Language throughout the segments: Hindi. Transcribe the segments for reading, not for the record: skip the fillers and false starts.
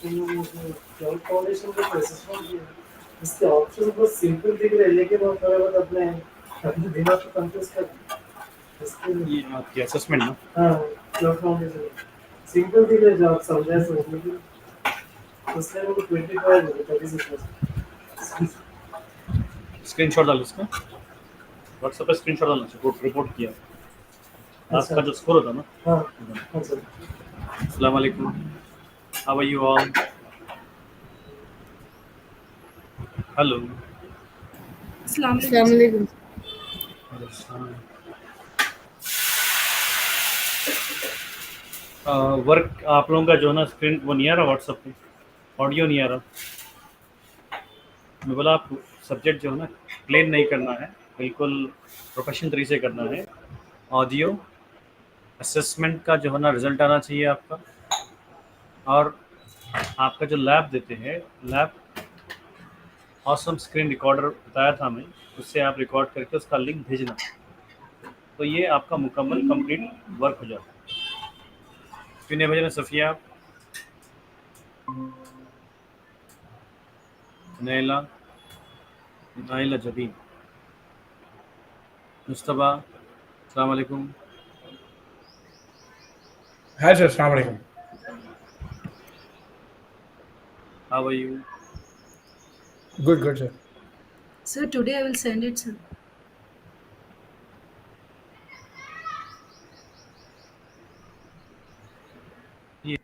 क्लाउड फाउंडेशन का असेसमेंट किया, इसके ऑप्शन बहुत सिंपल दिख रहे हैं, लेकिन वो थोड़ा बहुत अपने अपने दिमाग को कंफ्यूज कर इसके लिए। ये आपकी असेसमेंट ना, हाँ, क्लाउड फाउंडेशन सिंपल दिख रहे हैं, जो आप समझा समझ लेकिन उसने वो 25 बोले 36%। स्क्रीनशॉट डालो इसका, व्हाट्सएप पे स्क्रीनशॉट डालना चाहिए, रिपोर्ट किया आज अच्छा, का जो स्कोर होता ना। हाँ, अच्छा, अस्सलाम वालेकुम, how are you all, hello. अस्सलाम अस्सलाम वालेकुम। वालेकुम। वर्क आप लोगों का जो है ना स्क्रीन वो नहीं आ रहा व्हाट्सएप पे, ऑडियो नहीं आ रहा। मैं बोला आप सब्जेक्ट जो है ना प्लेन नहीं करना है, बिल्कुल प्रोफेशनल तरीके से करना है। ऑडियो असेसमेंट का जो है ना रिजल्ट आना चाहिए आपका, और आपका जो लैब देते हैं, लैब ऑसम स्क्रीन रिकॉर्डर बताया था मैं, उससे आप रिकॉर्ड करके उसका लिंक भेजना, तो ये आपका मुकम्मल कंप्लीट वर्क हो जाता है। कितने भेजना सफ़िया आप, नैला, नाइला जबीन, मुस्तफ़ा, अस्सलाम वालेकुम, Hi sir, Assalamu alaikum. How are you. Good, good sir. Sir, today I will send it, sir. ये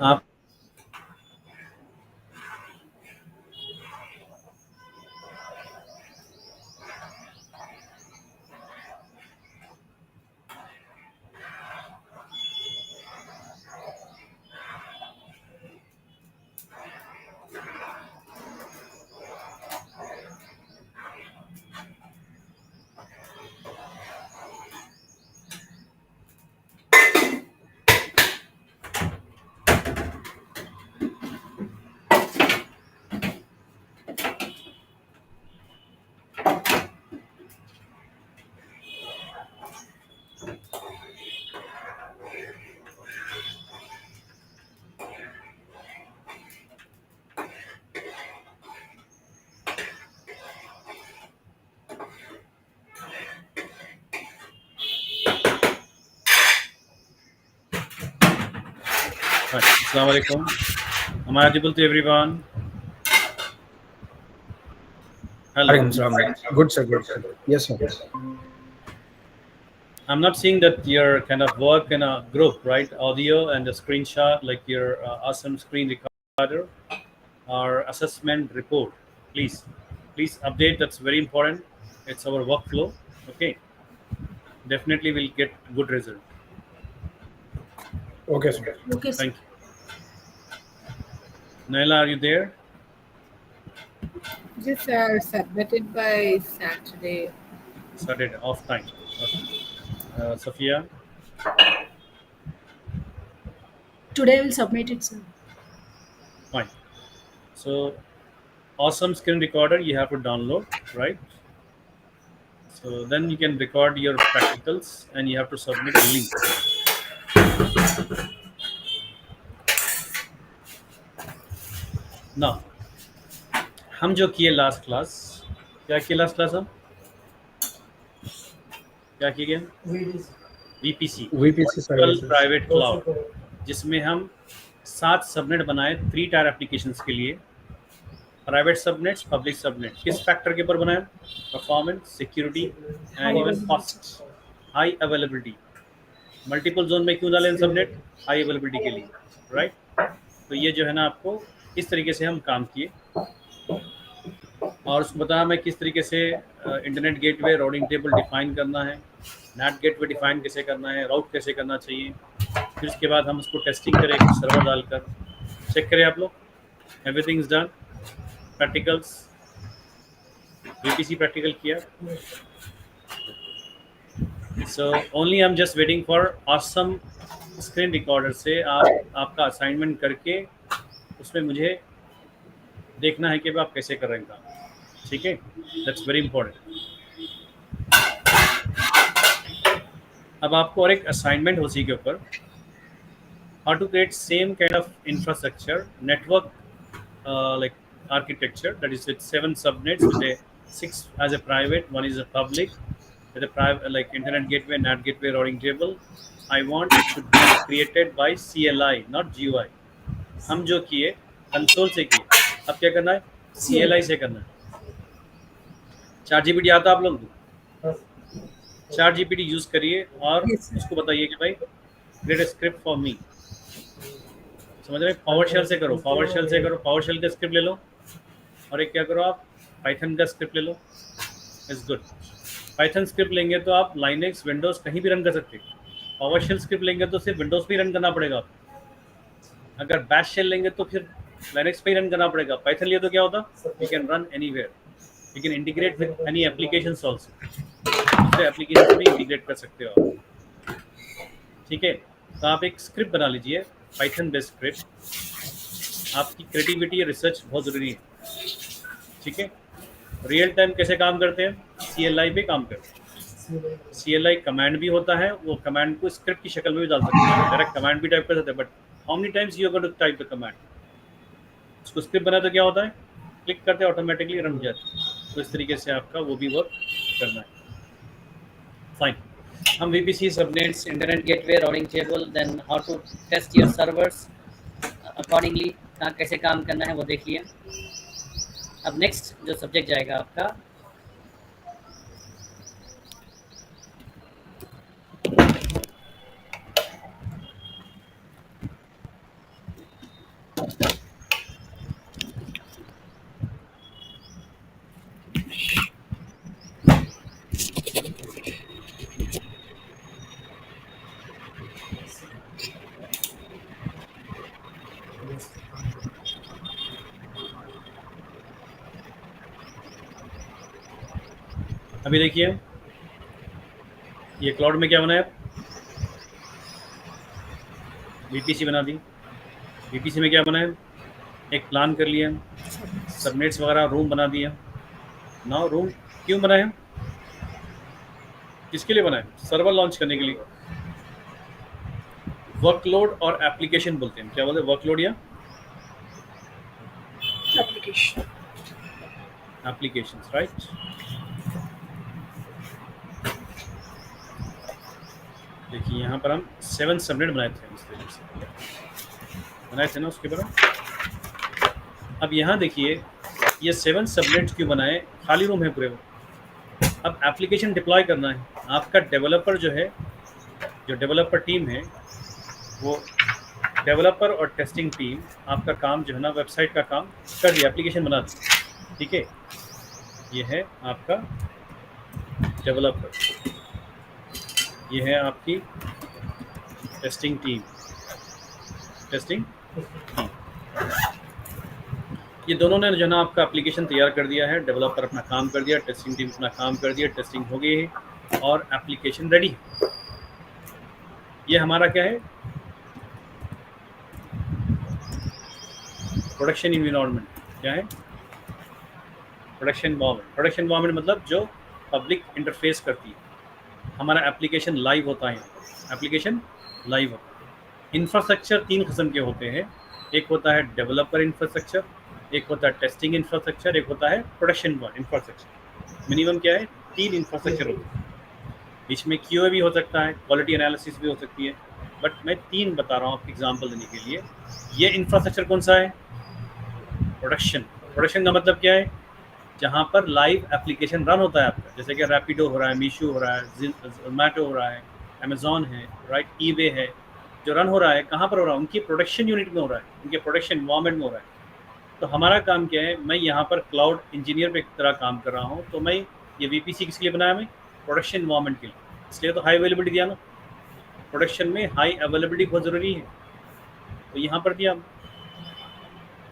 आप Assalamu alaikum. Am I audible to everyone? Hello. Alaikum salam. Good, sir. Good, sir. Yes, sir. I'm not seeing that you're kind of work in a group, right? Audio and a screenshot, like your awesome screen recorder or assessment report. Please update. That's very important. It's our workflow. Okay. Definitely we'll get good result. Okay, sir. Okay, sir. Thank you. Naila, are you there? Just are submitted by Saturday. Saturday, off time. Okay. Sophia, Today I will submit it, sir. fine. So, awesome screen recorder you have to download, right? So then you can record your practicals and you have to submit a link. Now, हम जो किए लास्ट क्लास, क्या किए लास्ट क्लास हम? क्या किए गए? VPC, VPC Virtual services. Private Cloud, जिसमें हम 7 सबनेट बनाए 3 टायर एप्लीकेशंस के लिए. Private subnets, public subnet. किस फैक्टर के ऊपर बनाया? Performance, security and even cost, high availability. Multiple zone में क्यों डालें सबनेट? हाई अवेलेबिलिटी के लिए, राइट? तो ये जो है ना, आपको इस तरीके से हम काम किए और उसको बताया मैं किस तरीके से internet gateway routing table define करना है, नेट गेटवे डिफाइन कैसे करना है, राउट कैसे करना चाहिए. फिर उसके बाद हम उसको टेस्टिंग करें सर्वर डालकर. चेक करें आप लोग. Everything is done. Practicals, VPC practical किया. So only I am just waiting for awesome screen recorder से आपका असाइनमेंट करके उसमें मुझे देखना है कि आप कैसे कर रहे हैं काम. ठीक है, दैट्स वेरी इंपॉर्टेंट. अब आपको और एक असाइनमेंट हो उसी के ऊपर, how to create same kind of infrastructure network like architecture, that is with 7 subnets with a 6 as a private, 1 is a public, with a private like internet gateway, NAT gateway, routing table. I want it to be created by CLI, not GUI. हम जो किए कंसोल से किए, अब क्या करना है? CLI से करना है. ChatGPT आता आप लोग? ChatGPT यूज करिए और Yes, sir. उसको बताइए कि भाई create a script for me. समझ रहे? पावरशेल से करो, पावरशेल से करो, पावरशेल का स्क्रिप्ट ले लो और एक क्या करो आप, पाइथन का स्क्रिप्ट ले लो. It's good. पाइथन स्क्रिप्ट लेंगे तो आप लाइनेक्स, विंडोज कहीं भी रन कर सकते हैं. पावरशेल स्क्रिप्ट लेंगे तो सिर्फ विंडोज पे ही रन करना पड़ेगा आपको. अगर बैश शेल लेंगे तो फिर लाइनेक्स पे ही रन करना पड़ेगा. पाइथन लिए तो क्या होता, you can run anywhere, you can integrate with any applications also. दूसरे एप्लीकेशन भी इंटीग्रेट कर सकते हो आप. ठीक है, तो आप एक स्क्रिप्ट बना लीजिए, पाइथन बेस्ड स्क्रिप्ट. आपकी क्रिएटिविटी, रिसर्च बहुत ज़रूरी है. ठीक है, रियल टाइम कैसे काम करते हैं? CLI पे काम करते हैं. CLI कमांड भी होता है, वो कमांड को स्क्रिप्ट की शक्ल में भी डाल सकते हैं. डायरेक्ट कमांड भी टाइप कर सकते हैं, but how many times you are going to type the command? उसको स्क्रिप्ट बना तो क्या होता है, क्लिक करते हैं ऑटोमेटिकली रन हो जाता है. तो इस तरीके से आपका वो भी वर्क करना है. फाइन. हम VPC subnets, internet gateway, routing table, then how to test your servers accordingly, कहाँ कैसे काम करना है वो देख लिया. अब नेक्स्ट जो सब्जेक्ट जाएगा आपका, अभी देखिए ये क्लाउड में क्या बनाया, VPC बना दी. VPC में क्या बनाया, एक प्लान कर लिया, सबनेट्स वगैरह, रूम बना दिया. नाउ रूम क्यों बनाया, किसके लिए बनाया? सर्वर लॉन्च करने के लिए. वर्कलोड और एप्लीकेशन बोलते हैं. क्या बोलते हैं? वर्कलोड या Application. Applications, right? देखिए यहाँ पर हम 7 सबनेट बनाए थे इस तरीके से. बनाए थे ना उसके बाद। अब यहाँ देखिए ये 7 सबनेट्स क्यों बनाए, खाली रूम है पूरे में। अब एप्लीकेशन डिप्लॉय करना है, आपका डेवलपर जो है, जो डेवलपर टीम है, वो डेवलपर और टेस्टिंग टीम आपका काम जो है ना वेबसाइट का काम कर दिया, एप्लीकेशन बना दी, ठीक है। ये है आपका डेवलपर, ये है आपकी टेस्टिंग टीम, ये दोनों ने जो है ना आपका एप्लीकेशन तैयार कर दिया है। डेवलपर अपना काम कर दिया, टेस्टिंग टीम अपना काम कर दिया, टेस्टिंग हो गई है और एप्लीकेशन रेडी है। ये हमारा क्या है, प्रोडक्शन इन्वायरमेंट। क्या है? Production environment. प्रोडक्शन इन्वायरमेंट मतलब जो पब्लिक इंटरफेस करती है, हमारा एप्लीकेशन लाइव होता है, एप्लीकेशन लाइव होता है। इंफ्रास्ट्रक्चर 3 किस्म के होते हैं, एक होता है डेवलपर इंफ्रास्ट्रक्चर, एक होता है टेस्टिंग इंफ्रास्ट्रक्चर, एक होता है प्रोडक्शन इंफ्रास्ट्रक्चर। मिनिमम क्या है, 3 इंफ्रास्ट्रक्चर होते हैं। बीच में QA भी हो सकता है, क्वालिटी एनालिसिस भी हो सकती है, बट मैं 3 बता रहा हूँ आपको एग्जांपल देने के लिए। ये इंफ्रास्ट्रक्चर कौन सा है? प्रोडक्शन। प्रोडक्शन का मतलब क्या है? जहाँ पर लाइव एप्लीकेशन रन होता है आपका, जैसे कि रैपिडो हो रहा है, मीशो हो रहा है, जोमैटो हो रहा है, अमेजॉन है, राइट, ईबे है, जो रन हो रहा है कहाँ पर हो रहा है? उनकी प्रोडक्शन यूनिट में हो रहा है, उनके प्रोडक्शन इन्वायरमेंट में हो रहा है। तो हमारा काम क्या है, मैं यहाँ पर क्लाउड इंजीनियर पे तरह काम कर रहा हूँ। तो मैं ये VPC किसके लिए बनाया? मैं प्रोडक्शन इन्वायरमेंट के लिए, इसलिए तो हाई अवेलेबिलिटी दिया ना। प्रोडक्शन में हाई अवेलेबिलिटी बहुत ज़रूरी है, तो यहाँ पर दिया।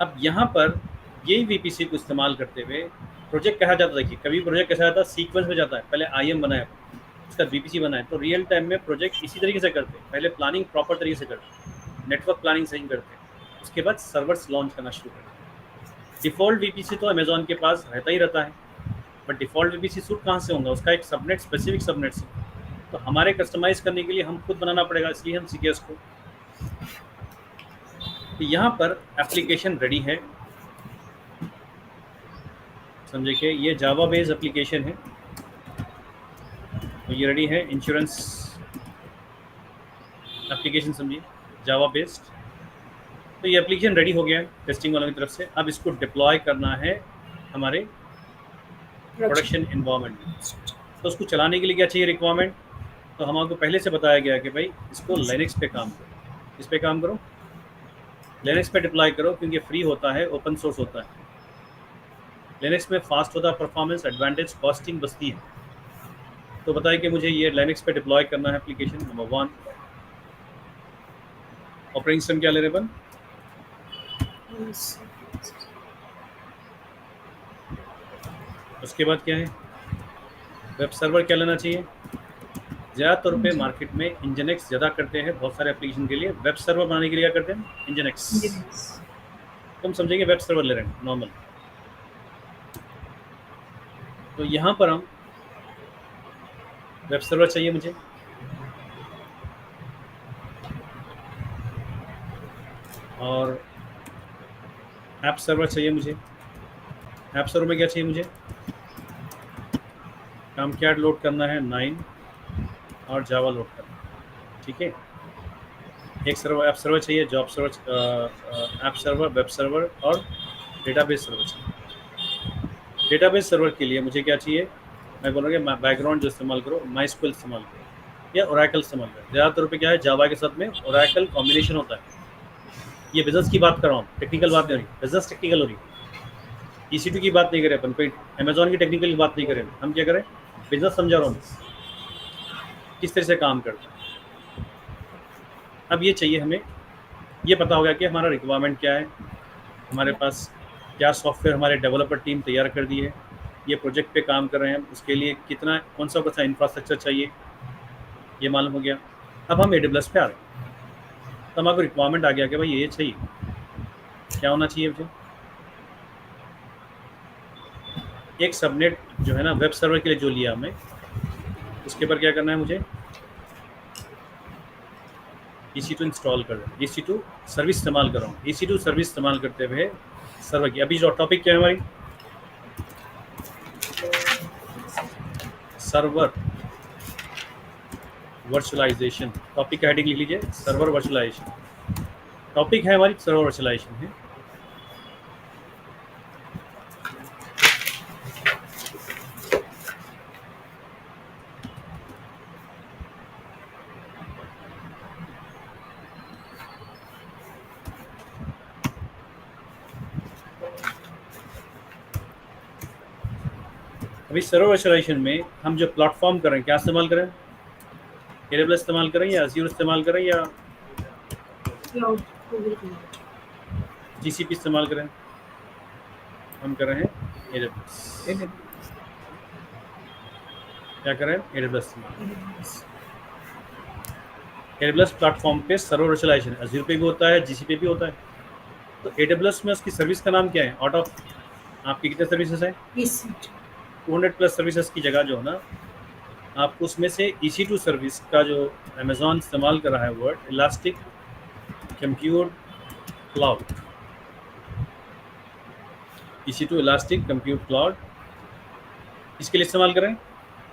अब यहाँ पर यही VPC को इस्तेमाल करते हुए प्रोजेक्ट कहा जाता है। देखिए कभी प्रोजेक्ट कैसा जाता है, सीक्वेंस में जाता है, पहले IM बनाए, उसका VPC बनाए। तो रियल टाइम में प्रोजेक्ट इसी तरीके से करते हैं, पहले प्लानिंग प्रॉपर तरीके से करते हैं, नेटवर्क प्लानिंग सही करते हैं, उसके बाद सर्वर्स लॉन्च करना शुरू करते हैं। डिफ़ॉल्ट VPC तो अमेजॉन के पास रहता ही रहता है, बट डिफ़ॉल्ट VPC सूट कहाँ से होगा? उसका एक सबनेट, स्पेसिफिक सबनेट से। तो हमारे कस्टमाइज़ करने के लिए हम खुद बनाना पड़ेगा, इसलिए हम CKS को। तो यहाँ पर एप्लीकेशन रेडी है, समझे कि ये जावा बेस्ड एप्लीकेशन है, तो ये रेडी है। इंश्योरेंस एप्लीकेशन समझिए, जावा बेस्ड। तो ये एप्लीकेशन रेडी हो गया है टेस्टिंग वालों की तरफ से। अब इसको डिप्लॉय करना है हमारे प्रोडक्शन इन्वायरमेंट में। तो उसको चलाने के लिए क्या चाहिए रिक्वायरमेंट? तो हम आपको पहले से बताया गया कि भाई इसको लिनक्स पे काम करो, इस पे काम करो, लिनक्स पे डिप्लॉय करो, क्योंकि फ्री होता है, ओपन सोर्स होता है। लिनक्स में फास्ट होता है, परफॉर्मेंस एडवांटेज, कॉस्टिंग बचती है। तो बताइए कि मुझे ये लिनक्स पे डिप्लॉय करना है एप्लीकेशन। नंबर 1, ऑपरेटिंग सिस्टम क्या ले रहे बन? उसके बाद क्या है, वेब सर्वर क्या लेना चाहिए? ज़्यादातर पे मार्केट में इंजनेक्स ज़्यादा करते हैं, बहुत सारे एप्लीकेशन के लिए। वेब सर्वर बनाने के लिए क्या करते हैं? इंजनेक्स। तुम समझेंगे वेब सर्वर ले रहे हैं नॉर्मल। तो यहाँ पर हम वेब सर्वर चाहिए मुझे, और ऐप सर्वर चाहिए मुझे। ऐप सर्वर में क्या चाहिए मुझे? काम क्या लोड करना है? 9 और जावा लोड करना है, ठीक है। एक सर्वर ऐप सर्वर चाहिए, job server, app server, web server और डेटाबेस सर्वर चाहिए। डेटाबेस सर्वर के लिए मुझे क्या चाहिए? मैं बोलूँगा बैकग्राउंड जो इस्तेमाल करो, MySQL इस्तेमाल करो या ओरेकल इस्तेमाल करो। ज़्यादातर पे क्या है, जावा के साथ में ओरेकल कॉम्बिनेशन होता है। ये बिजनेस की बात कर रहा हूँ, टेक्निकल बात नहीं हो रही, बिजनेस टेक्निकल हो रही। EC2 की बात नहीं करें अपन, कोई अमेजॉन की टेक्निकल की बात नहीं करें, हम क्या करें, बिजनेस समझा रहा हूँ किस तरह से काम करता है। अब ये चाहिए हमें, ये पता होगा कि हमारा रिक्वायरमेंट क्या है, हमारे पास क्या सॉफ्टवेयर हमारे डेवलपर टीम तैयार कर दी है, ये प्रोजेक्ट पे काम कर रहे हैं, उसके लिए कितना कौन सा इंफ्रास्ट्रक्चर चाहिए, ये मालूम हो गया। अब हम AWS पे आ रहे हैं, तो हमारे रिक्वायरमेंट आ गया कि भाई ये चाहिए, क्या होना चाहिए मुझे? एक सबनेट जो है ना वेब सर्वर के लिए जो लिया हमें, उसके ऊपर क्या करना है मुझे? EC2 इंस्टॉल कर रहा हूँ, EC2 सर्विस इस्तेमाल कर रहा हूँ। EC2 सर्विस इस्तेमाल करते हुए सर्वर की, अभी जो टॉपिक क्या है हमारी, सर्वर वर्चुअलाइजेशन। टॉपिक का हेडिंग लिख लीजिए, सर्वर वर्चुअलाइजेशन। टॉपिक है हमारी सर्वर वर्चुअलाइजेशन है। अभी सर्वर वर्चुअलाइजेशन में हम जो प्लेटफॉर्म कर रहे हैं, क्या इस्तेमाल करें? AWS इस्तेमाल करें या Azure इस्तेमाल करें या Cloud, Google Cloud. GCP इस्तेमाल करें? हम कर रहे हैं AWS। क्या करें? AWS इस्तेमाल। AWS प्लेटफॉर्म पे सर्वर वर्चुअलाइजेशन Azure पे भी होता है, GCP पे भी होता है। तो AWS में उसकी सर्विस का नाम क्या है? आउट ऑफ आपकी कितने सर्विसेज हैं? EC2. 200 प्लस सर्विसेज की जगह जो है ना, आपको उसमें से EC2 सर्विस का जो अमेजॉन इस्तेमाल कर रहा है word, elastic compute cloud, EC2 elastic compute cloud, इसके लिए इस्तेमाल करें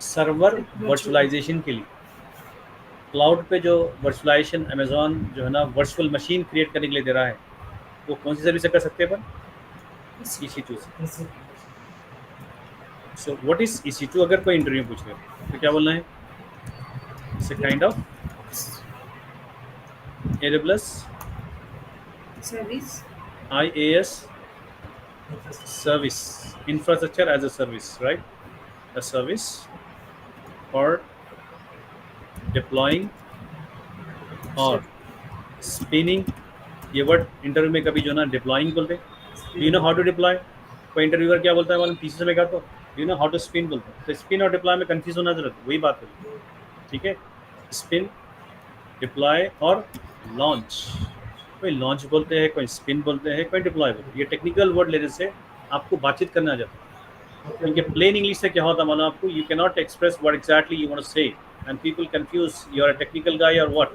सर्वर वर्चुअलाइजेशन के लिए। क्लाउड पे जो वर्चुअलाइजेशन अमेजॉन जो है ना वर्चुअल मशीन क्रिएट करने के लिए दे रहा है, वो कौन सी सर्विस से कर सकते हैं अपन? EC2 से। So what is EC2? अगर कोई इंटरव्यू पूछ रहे हो तो क्या बोलना है? It's a kind of AWS Service. IaaS service, infrastructure as a service, right? A service for deploying और spinning। ये वर्ड इंटरव्यू में कभी जो ना डिप्लॉइंग बोलते हैं। Do you know how to deploy? कोई इंटरव्यूअर क्या बोलता है मालूम? पीछे से मैं कहता हूँ do you know how to spin बोलते हैं। तो स्पिन और डिप्लॉय में कंफ्यूज होना जरूरत, वही बात है। ठीक है, स्पिन, डिप्लॉय और लॉन्च। कोई लॉन्च बोलते हैं, कोई स्पिन बोलते हैं, कोई डिप्लॉय बोलते हैं। ये टेक्निकल वर्ड लेने से आपको बातचीत करना आ जाता है, क्योंकि प्लेन इंग्लिश से क्या होता है मालूम आपको? You can not express what exactly you want to say and people confuse you are a technical guy और what.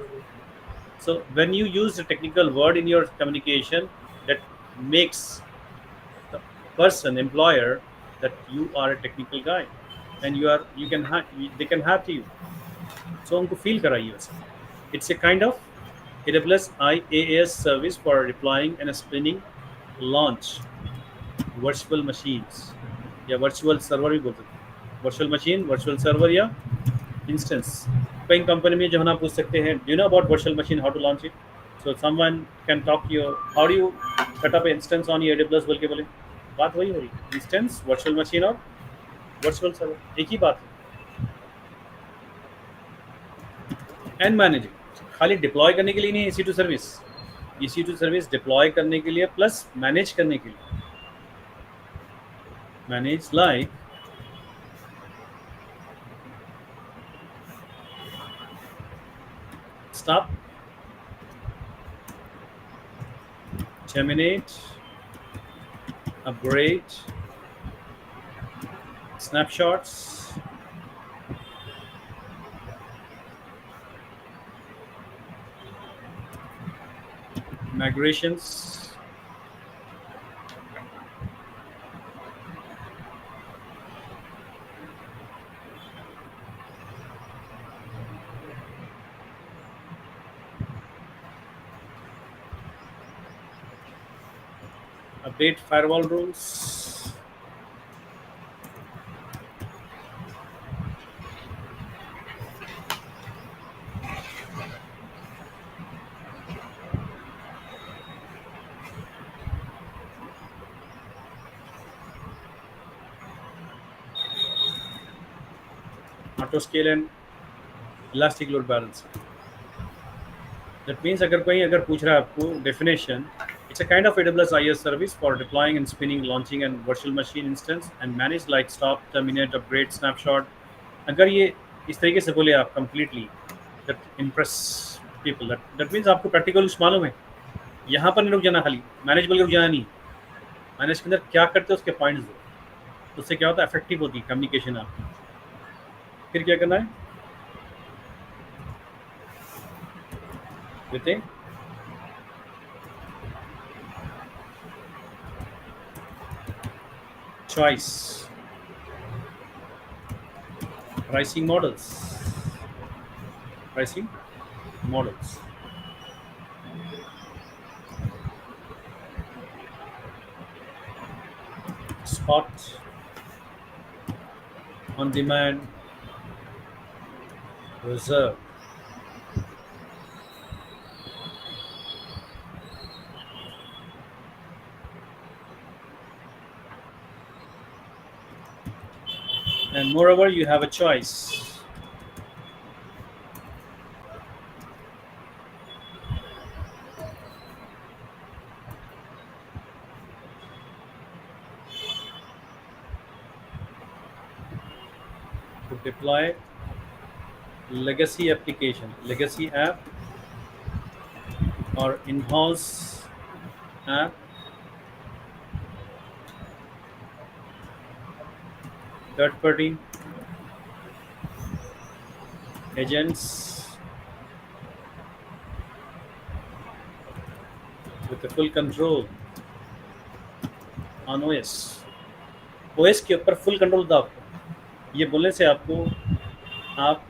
So when you use a technical word in your communication, that makes the person, employer, that you are a technical guy, and they can have to you. So उनको feel कराइए वैसे। It's a kind of AWS IaaS service for deploying and spinning launch virtual machines, या virtual server भी बोलते हैं। virtual machine, virtual server या instance। कई कंपनी में जो है ना पूछ सकते हैं do you know about virtual machine, how to launch it. So someone can talk you how do you set up instance on your AWS बोल के बोले, बात वही हो रही है। इंस्टेंस, वर्चुअल मशीन और वर्चुअल सर्वर एक ही बात है। एंड मैनेजिंग खाली डिप्लॉय करने के लिए नहीं, EC2 service. EC2 service deploy करने के लिए प्लस मैनेज करने के लिए। Manage like stop, terminate, upgrade, snapshots, migrations, update firewall rules, auto scale and elastic load balancing। That means अगर पूछ रहा है आपको definition, it's a kind of AWS IaaS service for deploying and spinning, launching and virtual machine instance and manage like stop, terminate, upgrade, snapshot। अगर ये इस तरीके से बोले आप completely, that impress people, that means आपको practical कुछ मालूम है। यहाँ पर नहीं रुक जाना, खाली मैनेज बोल के रुक जाना नहीं। मैनेज के अंदर क्या करते हैं उसके पॉइंट्स दो, तो उससे क्या होता है? इफेक्टिव होती है कम्युनिकेशन आपकी। फिर क्या करना है? देते choice, pricing models, spot, on demand, reserve. And moreover, you have a choice. To deploy legacy application, legacy app, or in-house app, third party agents with the full control on OS. OS के ऊपर फुल कंट्रोल था आपको। ये बोलने से आपको आप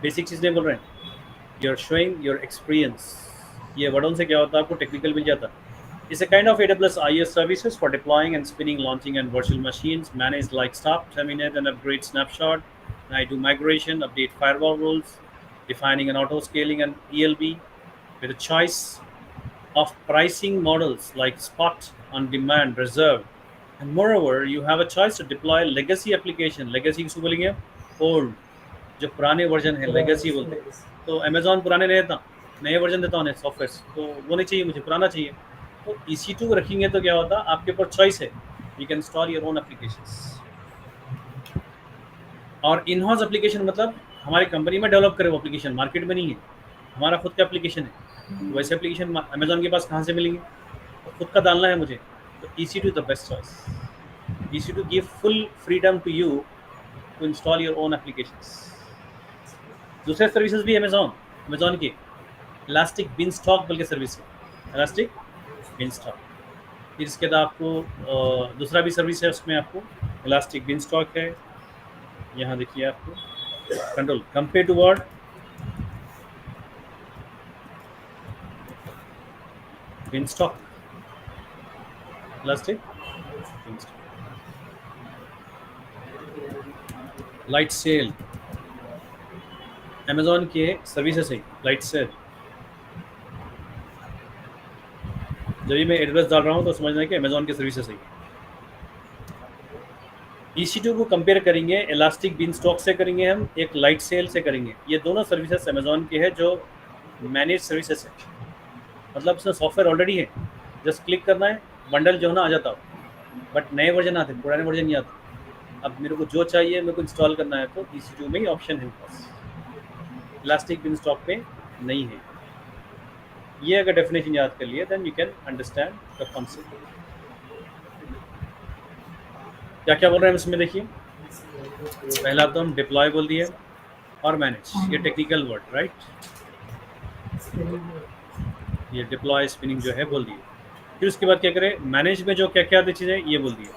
बेसिक चीज़ नहीं बोल रहे हैं, you are showing your experience. ये वर्डों से क्या होता है, आपको टेक्निकल मिल जाता है। It's a kind of AWS IaaS services for deploying and spinning, launching and virtual machines, managed like stop, terminate and upgrade snapshot. And I do migration, update firewall rules, defining and auto scaling and ELB with a choice of pricing models like spot, on demand, reserve. And moreover, you have a choice to deploy legacy application. Legacy किसको बोलेंगे? Old, जो पुराने वर्जन है लेगेसी बोलते हैं। तो अमेजॉन पुराने नहीं देता, नए वर्जन देता उन्हें सॉफ्टवेयर, तो वो नहीं चाहिए मुझे, पुराना चाहिए। तो EC2 रखेंगे तो क्या होता, आपके ऊपर चॉइस है, you can install your own applications. और इन हाउस एप्लीकेशन मतलब हमारी कंपनी में डेवलप करे वो एप्लीकेशन, मार्केट में नहीं है, हमारा खुद का एप्लीकेशन है। वैसे एप्लीकेशन अमेजॉन के पास कहाँ से मिलेंगे, तो खुद का डालना है मुझे, तो EC2 is the best choice. EC2 give full freedom to you to install your own applications. दूसरे सर्विसेज भी अमेजॉन की इलास्टिक बिनस्टॉक बोल के सर्विस है, इलास्टिक बिनस्टॉक। फिर इसके बाद आपको दूसरा भी सर्विस है, उसमें आपको इलास्टिक बिनस्टॉक है। यहाँ देखिए आपको control compare to word, beanstalk, elastic beanstalk, light sail, Amazon के सर्विसेज है लाइट सेल। जब भी मैं एड्रेस डाल रहा हूँ तो समझना है कि अमेजॉन के सर्विसेज है। EC2 को कंपेयर करेंगे इलास्टिक बिनस्टॉक से, करेंगे हम एक लाइट सेल से करेंगे। ये दोनों सर्विसेज अमेजॉन के हैं जो मैनेज सर्विसेज है, मतलब इसमें सॉफ्टवेयर ऑलरेडी है, जस्ट क्लिक करना है, बंडल जो है ना आ जाता है। बट नए वर्जन आते हैं, पुराने वर्जन नहीं आते। अब मेरे को जो चाहिए मेरे को इंस्टॉल करना है तो EC2 में ही ऑप्शन है पास, इलास्टिक बिनस्टॉक पे नहीं है। ये अगर डेफिनेशन याद कर लिए then you can understand the concept. क्या क्या बोल रहे हैं इसमें देखिए। पहला तो हम डिप्लॉय बोल दिए और मैनेज, ये टेक्निकल वर्ड राइट। ये डिप्लॉय स्पिनिंग जो है बोल दिए। फिर उसके बाद क्या करें, मैनेज में जो क्या क्या आती चीज़ें ये बोल दिए,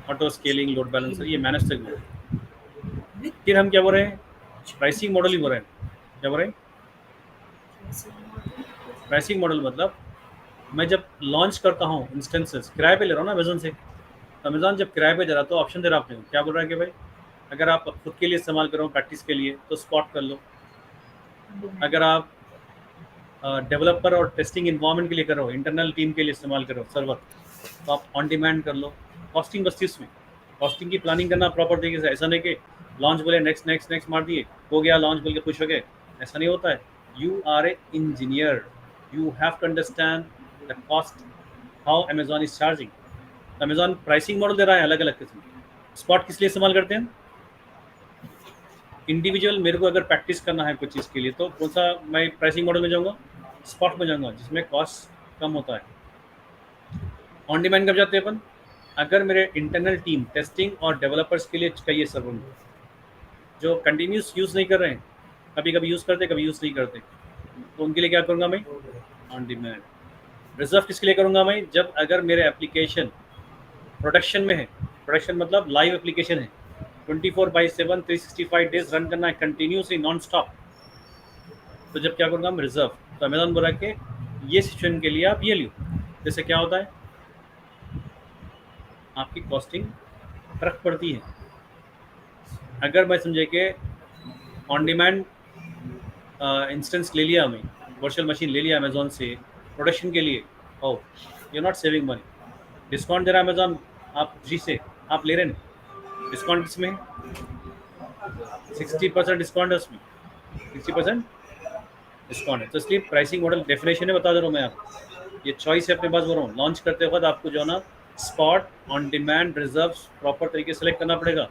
ऑटो स्केलिंग, लोड बैलेंसर, ये मैनेज तक बोल। फिर हम क्या बोल रहे हैं, प्राइसिंग मॉडल ही बोल रहे हैं। क्या बोल रहे हैं, प्राइसिंग मॉडल मतलब मैं जब लॉन्च करता हूँ इंस्टेंसेस, किराए पे ले रहा हूँ ना अमेजोन से, तो अमेजोन जब किराए पे दे रहा तो ऑप्शन दे रहा आपने, क्या बोल रहा है कि भाई अगर आप खुद के लिए इस्तेमाल करो प्रैक्टिस के लिए तो स्पॉट कर लो, अगर आप डेवलपर और टेस्टिंग इन्वायरमेंट के लिए करो, इंटरनल टीम के लिए इस्तेमाल करो सर्वर, तो आप ऑन डिमांड कर लो। कॉस्टिंग बस्ती उसमें, कॉस्टिंग की प्लानिंग करना प्रॉपर तरीके से, ऐसा नहीं कि लॉन्च बोले नेक्स्ट नेक्स्ट नेक्स्ट मार दिए, हो गया लॉन्च बोल के खुश हो गए, ऐसा नहीं होता है। You are a engineer, you have to understand the cost, how Amazon is charging. Amazon pricing model दे रहा है अलग अलग किस्म। स्पॉट किस लिए इस्तेमाल करते हैं, इंडिविजुअल मेरे को अगर प्रैक्टिस करना है कुछ चीज़ के लिए तो कौन सा मैं प्राइसिंग मॉडल में जाऊँगा, स्पॉट में जाऊँगा, जिसमें कॉस्ट कम होता है। ऑन डिमांड कब जाते हैं अपन, अगर मेरे इंटरनल टीम टेस्टिंग और डेवलपर्स के लिए चाहिए सर्वर जो कंटिन्यूस यूज़ नहीं कर रहे हैं, कभी कभी यूज़ करते कभी यूज़ नहीं करते, तो उनके लिए क्या करूँगा मैं, ऑन डिमांड। रिजर्व किसके लिए करूँगा मैं, जब अगर मेरे एप्लीकेशन प्रोडक्शन में है, प्रोडक्शन मतलब लाइव एप्लीकेशन है, 24/7 365 डेज रन करना है कंटिन्यूसली नॉन स्टॉप, तो जब क्या करूँगा मैं, रिजर्व। तो अमेजॉन बोला कि ये सिचुएशन के लिए आप ये लो। जैसे क्या होता है, आपकी कॉस्टिंग फर्क पड़ती है। अगर मैं समझे कि ऑन डिमांड इंस्टेंस ले लिया, हमें वर्चुअल मशीन ले लिया अमेजोन से प्रोडक्शन के लिए, oh you not saving money, discount दे रहा है अमेजोन आप जी से, आप ले रहे हैं डिस्काउंट किसमें है, 60% डिस्काउंट है उसमें, 60% डिस्काउंट है। तो इसलिए प्राइसिंग मॉडल डेफिनेशन है, बता दे रहा हूँ मैं आपको, ये चॉइस है अपने पास बोल रहा हूँ। लॉन्च करते वक्त आपको जो है ना spot, on demand, reserve proper तरीके से सेलेक्ट करना पड़ेगा।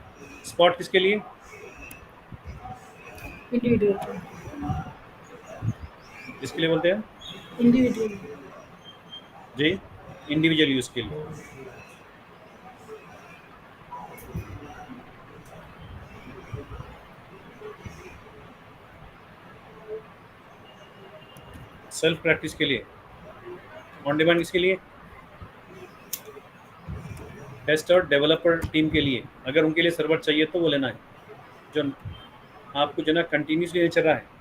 स्पॉट किसके लिए, Individual. किसके लिए बोलते हैं Individual. जी, इंडिविजुअल यूज़ के लिए। सेल्फ प्रैक्टिस के लिए। ऑन डिमांड किसके लिए, टेस्ट और डेवलपर टीम के लिए, अगर उनके लिए सर्वर चाहिए तो वो लेना है, जो आपको जो ना कंटिन्यूसली नहीं चल रहा है।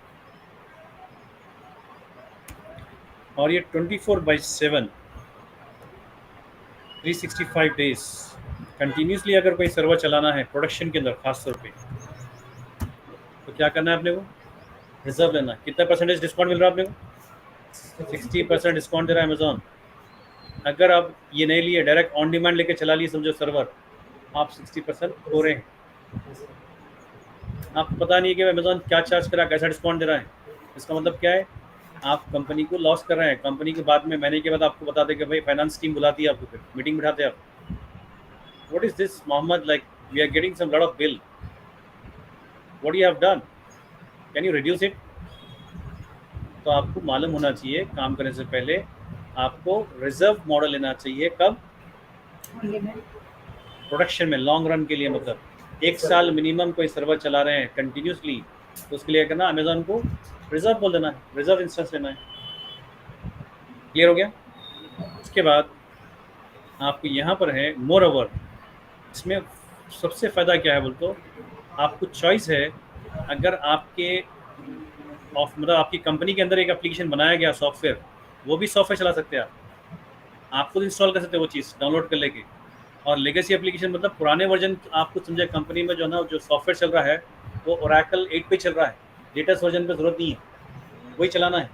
और ये 24/7 365 डेज कंटिन्यूसली अगर कोई सर्वर चलाना है प्रोडक्शन के अंदर खास तौर पे, तो क्या करना है अपने को, रिजर्व लेना है। कितना परसेंटेज डिस्काउंट मिल रहा है अपने को, 60% डिस्काउंट दे रहा है अमेजोन। अगर आप ये नहीं लिए, डायरेक्ट ऑन डिमांड लेके चला लिए समझो सर्वर, आप 60% खो रहे हैं। आपको पता नहीं है कि अमेजोन क्या चार्ज कर रहा है, कैसा डिस्काउंट दे रहा है। इसका मतलब क्या है, आप कंपनी को लॉस कर रहे हैं। कंपनी के बाद में महीने के बाद आपको बताते कि भाई फाइनेंस टीम बुलाती है आपको, फिर मीटिंग बिठाते हैं आप, what is this Mohammed, like we are getting some lot of bill, what you have done, can you reduce it. तो आपको मालूम होना चाहिए काम करने से पहले आपको रिजर्व मॉडल लेना चाहिए। कब, On demand. प्रोडक्शन में, लॉन्ग रन के लिए, मतलब 1 साल मिनिमम कोई सर्वर चला रहे हैं कंटिन्यूसली, तो उसके लिए करना अमेजोन को रिजर्व बोल देना है, रिजर्व इंस्टेंस लेना है। क्लियर हो गया। उसके बाद आपको यहाँ पर है मोर ओवर, इसमें सबसे फ़ायदा क्या है बोल तो, आपको चॉइस है। अगर आपके मतलब आपकी कंपनी के अंदर एक एप्लीकेशन बनाया गया सॉफ्टवेयर, वो भी सॉफ्टवेयर चला सकते हैं आप खुद इंस्टॉल कर सकते हैं वो चीज़ डाउनलोड कर लेके। और लेगेसी एप्लीकेशन मतलब पुराने वर्जन, आपको समझे कंपनी में जो ना जो सॉफ्टवेयर चल रहा है वो ओरेकल 8 पे चल रहा है, लेटेस्ट वर्जन पे ज़रूरत नहीं है, वही चलाना है,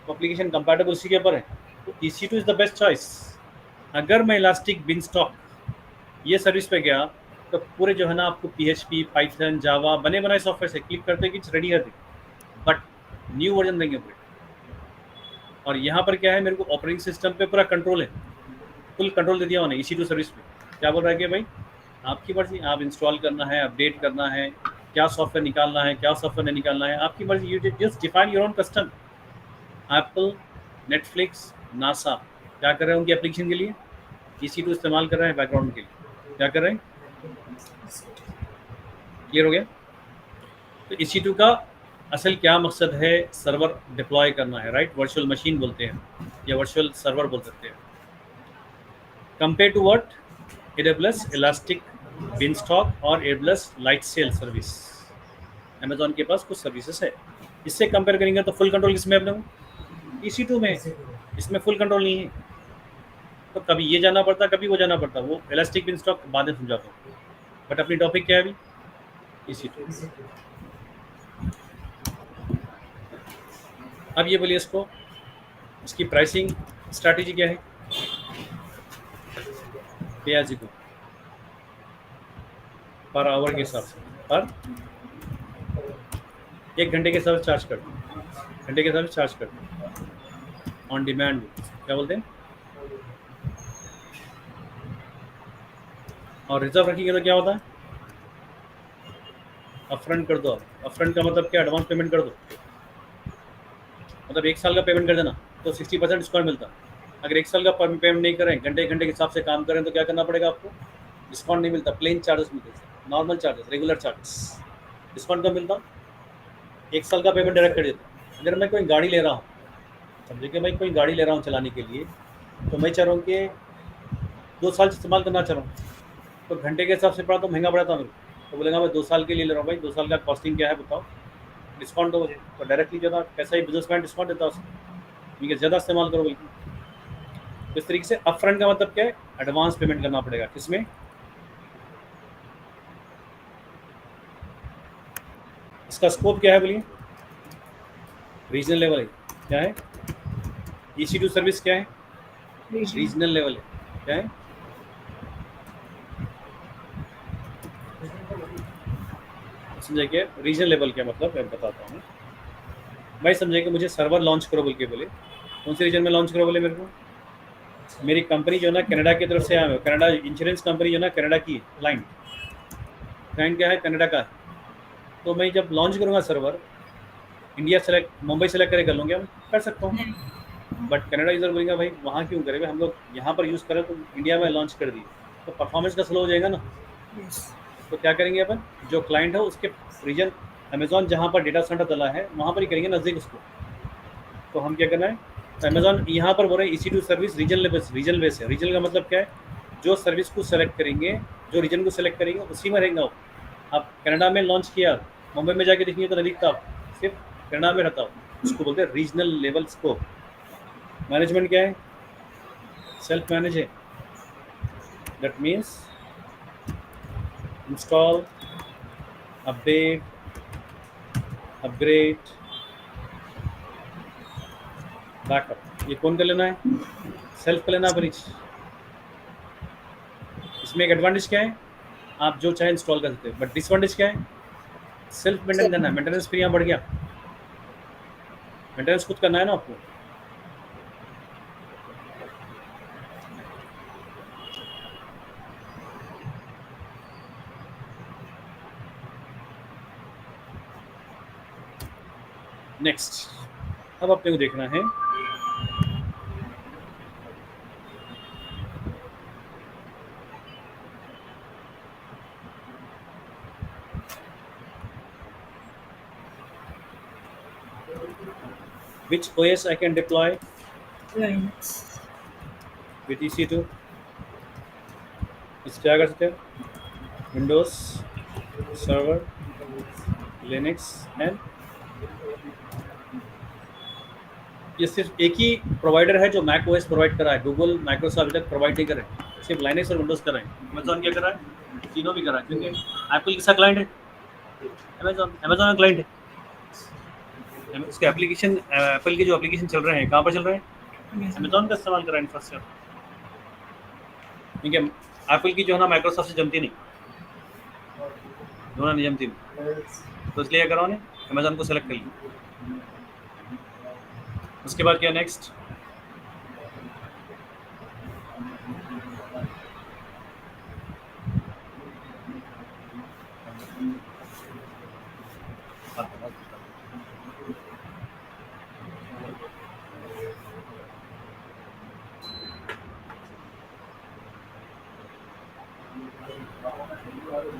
तो एप्लीकेशन कंपैटिबल उसी के ऊपर है। तो EC2 is the best choice. अगर मैं इलास्टिक बिनस्टॉक ये सर्विस पे गया तो पूरे जो है ना आपको PHP, पाइथन, जावा बने बनाए सॉफ्टवेयर से क्लिक करते कि रेडी है, बट न्यू वर्जन देंगे पूरे। और यहाँ पर क्या है, मेरे को ऑपरेटिंग सिस्टम पे पूरा कंट्रोल है, फुल कंट्रोल दे दिया उन्होंने EC2 सर्विस पे। क्या बोल रहा है कि भाई आपकी मर्जी, आप इंस्टॉल करना है, अपडेट करना है, क्या सॉफ्टवेयर निकालना है, क्या सॉफ्टवेयर नहीं निकालना है, आपकी मर्जी। You just define your own custom. Apple, Netflix, NASA क्या कर रहे हैं उनकी एप्लीकेशन के लिए, EC2 इस्तेमाल कर रहे हैं बैकग्राउंड के लिए। क्या कर रहे हैं, क्लियर हो गया। तो EC2 का असल क्या मकसद है, सर्वर डिप्लॉय करना है, राइट, वर्चुअल मशीन बोलते हैं या वर्चुअल सर्वर बोल सकते हैं। Compare to what, AWS elastic beanstalk और AWS लाइटसेल सर्विस, अमेजोन के पास कुछ सर्विसेज है। इससे कंपेयर करेंगे तो फुल कंट्रोल किसमें अपने को, EC2 में, इसमें फुल कंट्रोल नहीं है। तो कभी ये जाना पड़ता, कभी वो जाना पड़ता, वो इलास्टिक बिनस्टॉक बाद में समझाता हूँ, बट अपनी टॉपिक क्या है अभी, EC2। अब ये बोलिए इसको, इसकी प्राइसिंग स्ट्रैटेजी क्या है, पे as you go, per hour के हिसाब से, पर 1 घंटे के हिसाब से चार्ज करते हैं, घंटे के हिसाब से चार्ज करते हैं। ऑन डिमांड क्या बोलते हैं, और रिजर्व रखेंगे तो क्या होता है, अपफ्रंट कर दो। अपफ्रंट का मतलब क्या, एडवांस पेमेंट कर दो, मतलब 1 साल का पेमेंट कर देना तो 60% डिस्काउंट मिलता। अगर 1 साल का पेमेंट नहीं करें, घंटे घंटे के हिसाब से काम करें, तो क्या करना पड़ेगा आपको, डिस्काउंट नहीं मिलता, प्लेन चार्जेस मिलते हैं, normal charges, regular charges, discount कब मिलता, 1 साल का पेमेंट डायरेक्ट कर देता। अगर मैं कोई गाड़ी ले रहा हूँ, समझे कि मैं कोई गाड़ी ले रहा हूँ चलाने के लिए, तो मैं चाह रहा हूँ कि 2 साल इस्तेमाल करना चाह रहा हूँ, तो घंटे के हिसाब से पड़ा तो महंगा पड़ा था मेरे को, तो बोलेगा मैं 2 साल के लिए ले रहा हूँ, भाई 2 साल का कॉस्टिंग क्या है बताओ, डिस्काउंट दो मुझे। तो डायरेक्टली जो ना कैसा ही बिजनेसमैन डिस्काउंट देता है उसको, ठीक है, ज़्यादा इस्तेमाल करो बिल्कुल। तो इस तरीके से अपफ्रंट का मतलब क्या है, एडवांस पेमेंट करना पड़ेगा। किसमें? इसका स्कोप क्या है बोलिए? रीजनल लेवल है। क्या है? EC2 सर्विस क्या है? Region. रीजनल लेवल है। क्या है? समझे क्या रीजनल लेवल क्या मतलब, मैं बताता हूँ। भाई समझे कि मुझे सर्वर लॉन्च करो बोल के बोले, कौन से रीजन में लॉन्च करो बोले मेरे को? मेरी कंपनी जो है ना कनाडा की तरफ से आया है, कनाडा इंश्योरेंस कंपनी जो है ना कनाडा की, क्लाइंट क्या है? कनाडा का। तो मैं जब लॉन्च करूँगा server, India select, Mumbai select करके कर लूँगा, कर सकता हूँ। बट कनाडा यूज़र बोलेगा भाई वहाँ क्यों करें, हम लोग यहाँ पर यूज़ करें तो इंडिया में लॉन्च कर दिए, तो परफॉर्मेंस का स्लो हो जाएगा ना। Yes. तो क्या करेंगे अपन, जो क्लाइंट है उसके रीजन, अमेजोन जहाँ पर डेटा सेंटर डला है वहाँ पर ही करेंगे नज़दीक उसको। तो हम क्या करना है, तो अमेजोन यहाँ पर बोल रहे हैं EC2 सर्विस रीजनल बेस है। रीजनल का मतलब क्या है? जो सर्विस को सेलेक्ट करेंगे, जो रीजन को सेलेक्ट करेंगे उसी में रहेंगे। आप कनाडा में लॉन्च किया, मुंबई में जाके देखिए तो नहीं दिखता, सिर्फ कनाडा में रहता हो, उसको बोलते हैं रीजनल लेवल स्कोप। मैनेजमेंट क्या है? सेल्फ मैनेज है। That means install, update, upgrade, backup, ये कौन कर लेना है? सेल्फ कर लेना ब्रिज। इसमें एक एडवांटेज क्या है, आप जो चाहे इंस्टॉल कर सकते हैं, बट डिसएडवांटेज क्या है? सेल्फ मेंटेन करना है। मेंटेनेंस फ्री यहाँ बढ़ गया, मेंटेनेंस खुद करना है ना आपको। नेक्स्ट, अब अपने को देखना है which OS I can deploy Linux. with EC2। इस क्या कर सकते हैं? विंडोज सर्वर, लिनक्स एंड, ये सिर्फ एक ही प्रोवाइडर है जो मैक OS प्रोवाइड कर रहा है। गूगल, माइक्रोसॉफ्ट अभी तक प्रोवाइड नहीं कर रहे, सिर्फ लाइनक्स और विंडोज कर रहे हैं। अमेजोन क्या कर रहा है? तीनों भी कर रहा है, क्योंकि एप्पल किसका क्लाइंट है? अमेजोन का क्लाइंट है। उसके एप्लीकेशन, एप्पल के जो एप्लीकेशन चल रहे हैं कहाँ पर चल रहे हैं? Amazon. अमेजोन का इस्तेमाल कर रहा है इंफ्रास्ट्रक्चर, क्योंकि एप्पल की जो है ना माइक्रोसॉफ्ट से जमती नहीं, दोनों नहीं जमती, तो इसलिए क्या करा उन्हें, अमेजोन को सेलेक्ट कर लिया। उसके बाद क्या नेक्स्ट?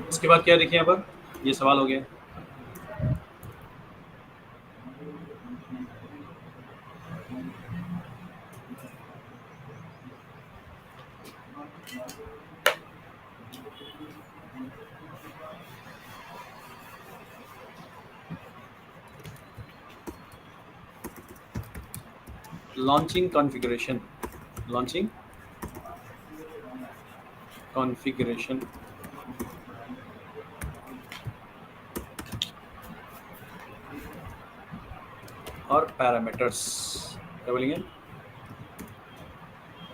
उसके बाद क्या देखिए यहाँ पर, ये सवाल हो गया। लॉन्चिंग कॉन्फ़िगरेशन, लॉन्चिंग कॉन्फ़िगरेशन और पैरामीटर्स। क्या बोलेंगे?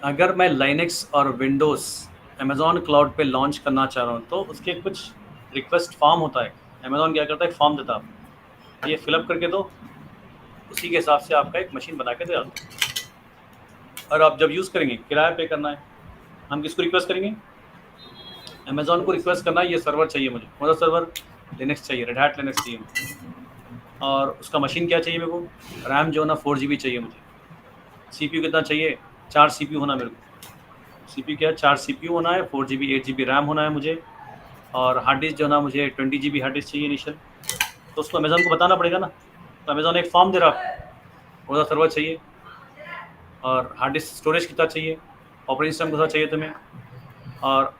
अगर मैं लाइनक्स और विंडोज़ अमेज़ॉन क्लाउड पे लॉन्च करना चाह रहा हूँ तो उसके कुछ रिक्वेस्ट फॉर्म होता है। अमेज़ॉन क्या करता है, फॉर्म देता है, ये फिलअप करके दो, उसी के हिसाब से आपका एक मशीन बना के दे आता है। और आप जब यूज़ करेंगे, किराया पे करना है, हम किसको रिक्वेस्ट करेंगे? अमेज़ॉन को रिक्वेस्ट करना है ये सर्वर चाहिए मुझे, कौन सा सर्वर? लिनक्स चाहिए, रेड हैट लिनक्स चाहिए मुझे। और उसका मशीन क्या चाहिए मेरे को? रैम जो है ना 4 GB चाहिए मुझे। CPU कितना चाहिए? 4 CPU होना मेरे को। CPU क्या है? 4 CPU होना है, 4 GB 8 GB रैम होना है मुझे, और हार्ड डिस्क जो है ना मुझे 20 GB हार्ड डिस्क चाहिए इनिशियल। तो उसको अमेज़ॉन को बताना पड़ेगा ना। तो अमेज़ॉन एक फॉर्म दे रहा है, कौन सा सर्वर चाहिए, और हार्ड डिस्क स्टोरेज कितना चाहिए, ऑपरेटिंग सिस्टम कौन सा चाहिए तुम्हें, और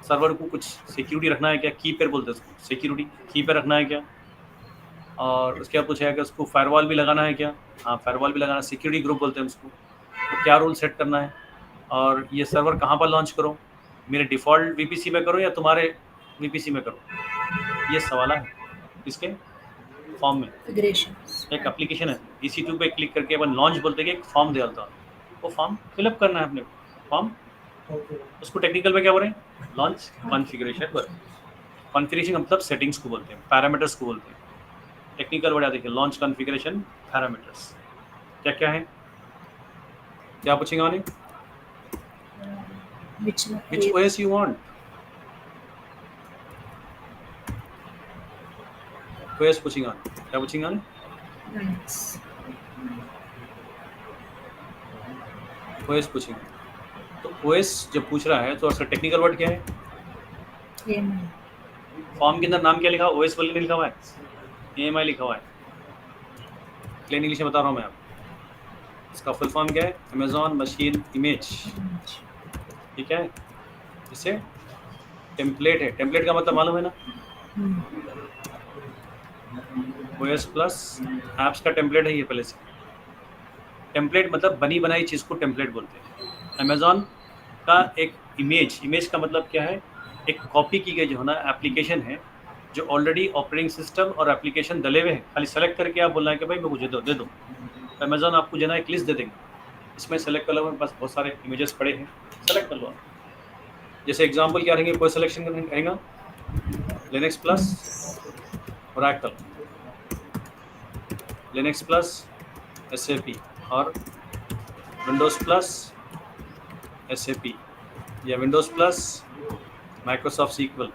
सर्वर को कुछ सिक्योरिटी रखना है क्या, की पेयर बोलते हैं उसको, सिक्योरिटी की पेयर रखना है क्या, और उसके बाद पूछा कि उसको फायरवॉल भी लगाना है क्या, हाँ फायरवॉल भी लगाना है, सिक्योरिटी ग्रुप बोलते हैं उसको, तो क्या रूल सेट करना है, और ये सर्वर कहाँ पर लॉन्च करूँ, मेरे डिफ़ॉल्ट वीपीसी में करूँ या तुम्हारे वीपीसी में करूँ, ये सवाल है इसके फॉर्म में। Migrations. एक एप्लीकेशन है EC2 पे क्लिक करके अपन लॉन्च बोलते हैं कि एक फॉर्म दे डालता हूँ, वो फॉर्म फिलअप करना है अपने फॉर्म, ओके उसको टेक्निकल में क्या बोल रहे हैं, लॉन्च कॉन्फ़िगरेशन वर्ड। कॉन्फ़िगरेशन मतलब सेटिंग्स को बोलते हैं, पैरामीटर्स को बोलते हैं। टेक्निकल वर्ड याद देखिए, लॉन्च कॉन्फ़िगरेशन पैरामीटर्स क्या क्या है, क्या पूछेंगे उन्हें, Which which OS you want, OS पूछेंगे उन्हें, क्या पूछेंगे उन्हें, Linux. OS पूछेंगे। तो OS जब पूछ रहा है तो उसका टेक्निकल वर्ड क्या है, AMI. फॉर्म के अंदर नाम क्या लिखा, OS वाले ने लिखा हुआ है, AMI लिखा हुआ है। प्लेन इंग्लिश में बता रहा हूँ मैं आपको, इसका फुल फॉर्म क्या है, अमेजॉन मशीन इमेज, ठीक है। इसे टेम्पलेट है, टेम्पलेट का मतलब मालूम है ना, OS प्लस ऐप्स का टेम्पलेट है ये पहले से। टेम्पलेट मतलब बनी बनाई चीज़ को टेम्पलेट बोलते हैं। अमेजॉन का एक इमेज का मतलब क्या है, एक कॉपी की गई जो है ना एप्लीकेशन है, जो ऑलरेडी ऑपरेटिंग सिस्टम और एप्लीकेशन डले हुए हैं, खाली सेलेक्ट करके आप बोलना है कि भाई मैं मुझे दे दो, तो अमेजॉन आपको जो है ना एक लिस्ट दे देंगे, इसमें सेलेक्ट कर लो, मेरे पास बहुत सारे इमेजेस पड़े हैं, सेलेक्ट कर लो आप। जैसे एग्जांपल क्या रहेंगे, कोई सिलेक्शन रहेगा, Linux plus Oracle, Linux plus SAP और विंडोज़ प्लस SAP या विंडोज़ प्लस माइक्रोसॉफ्ट सीक्वल,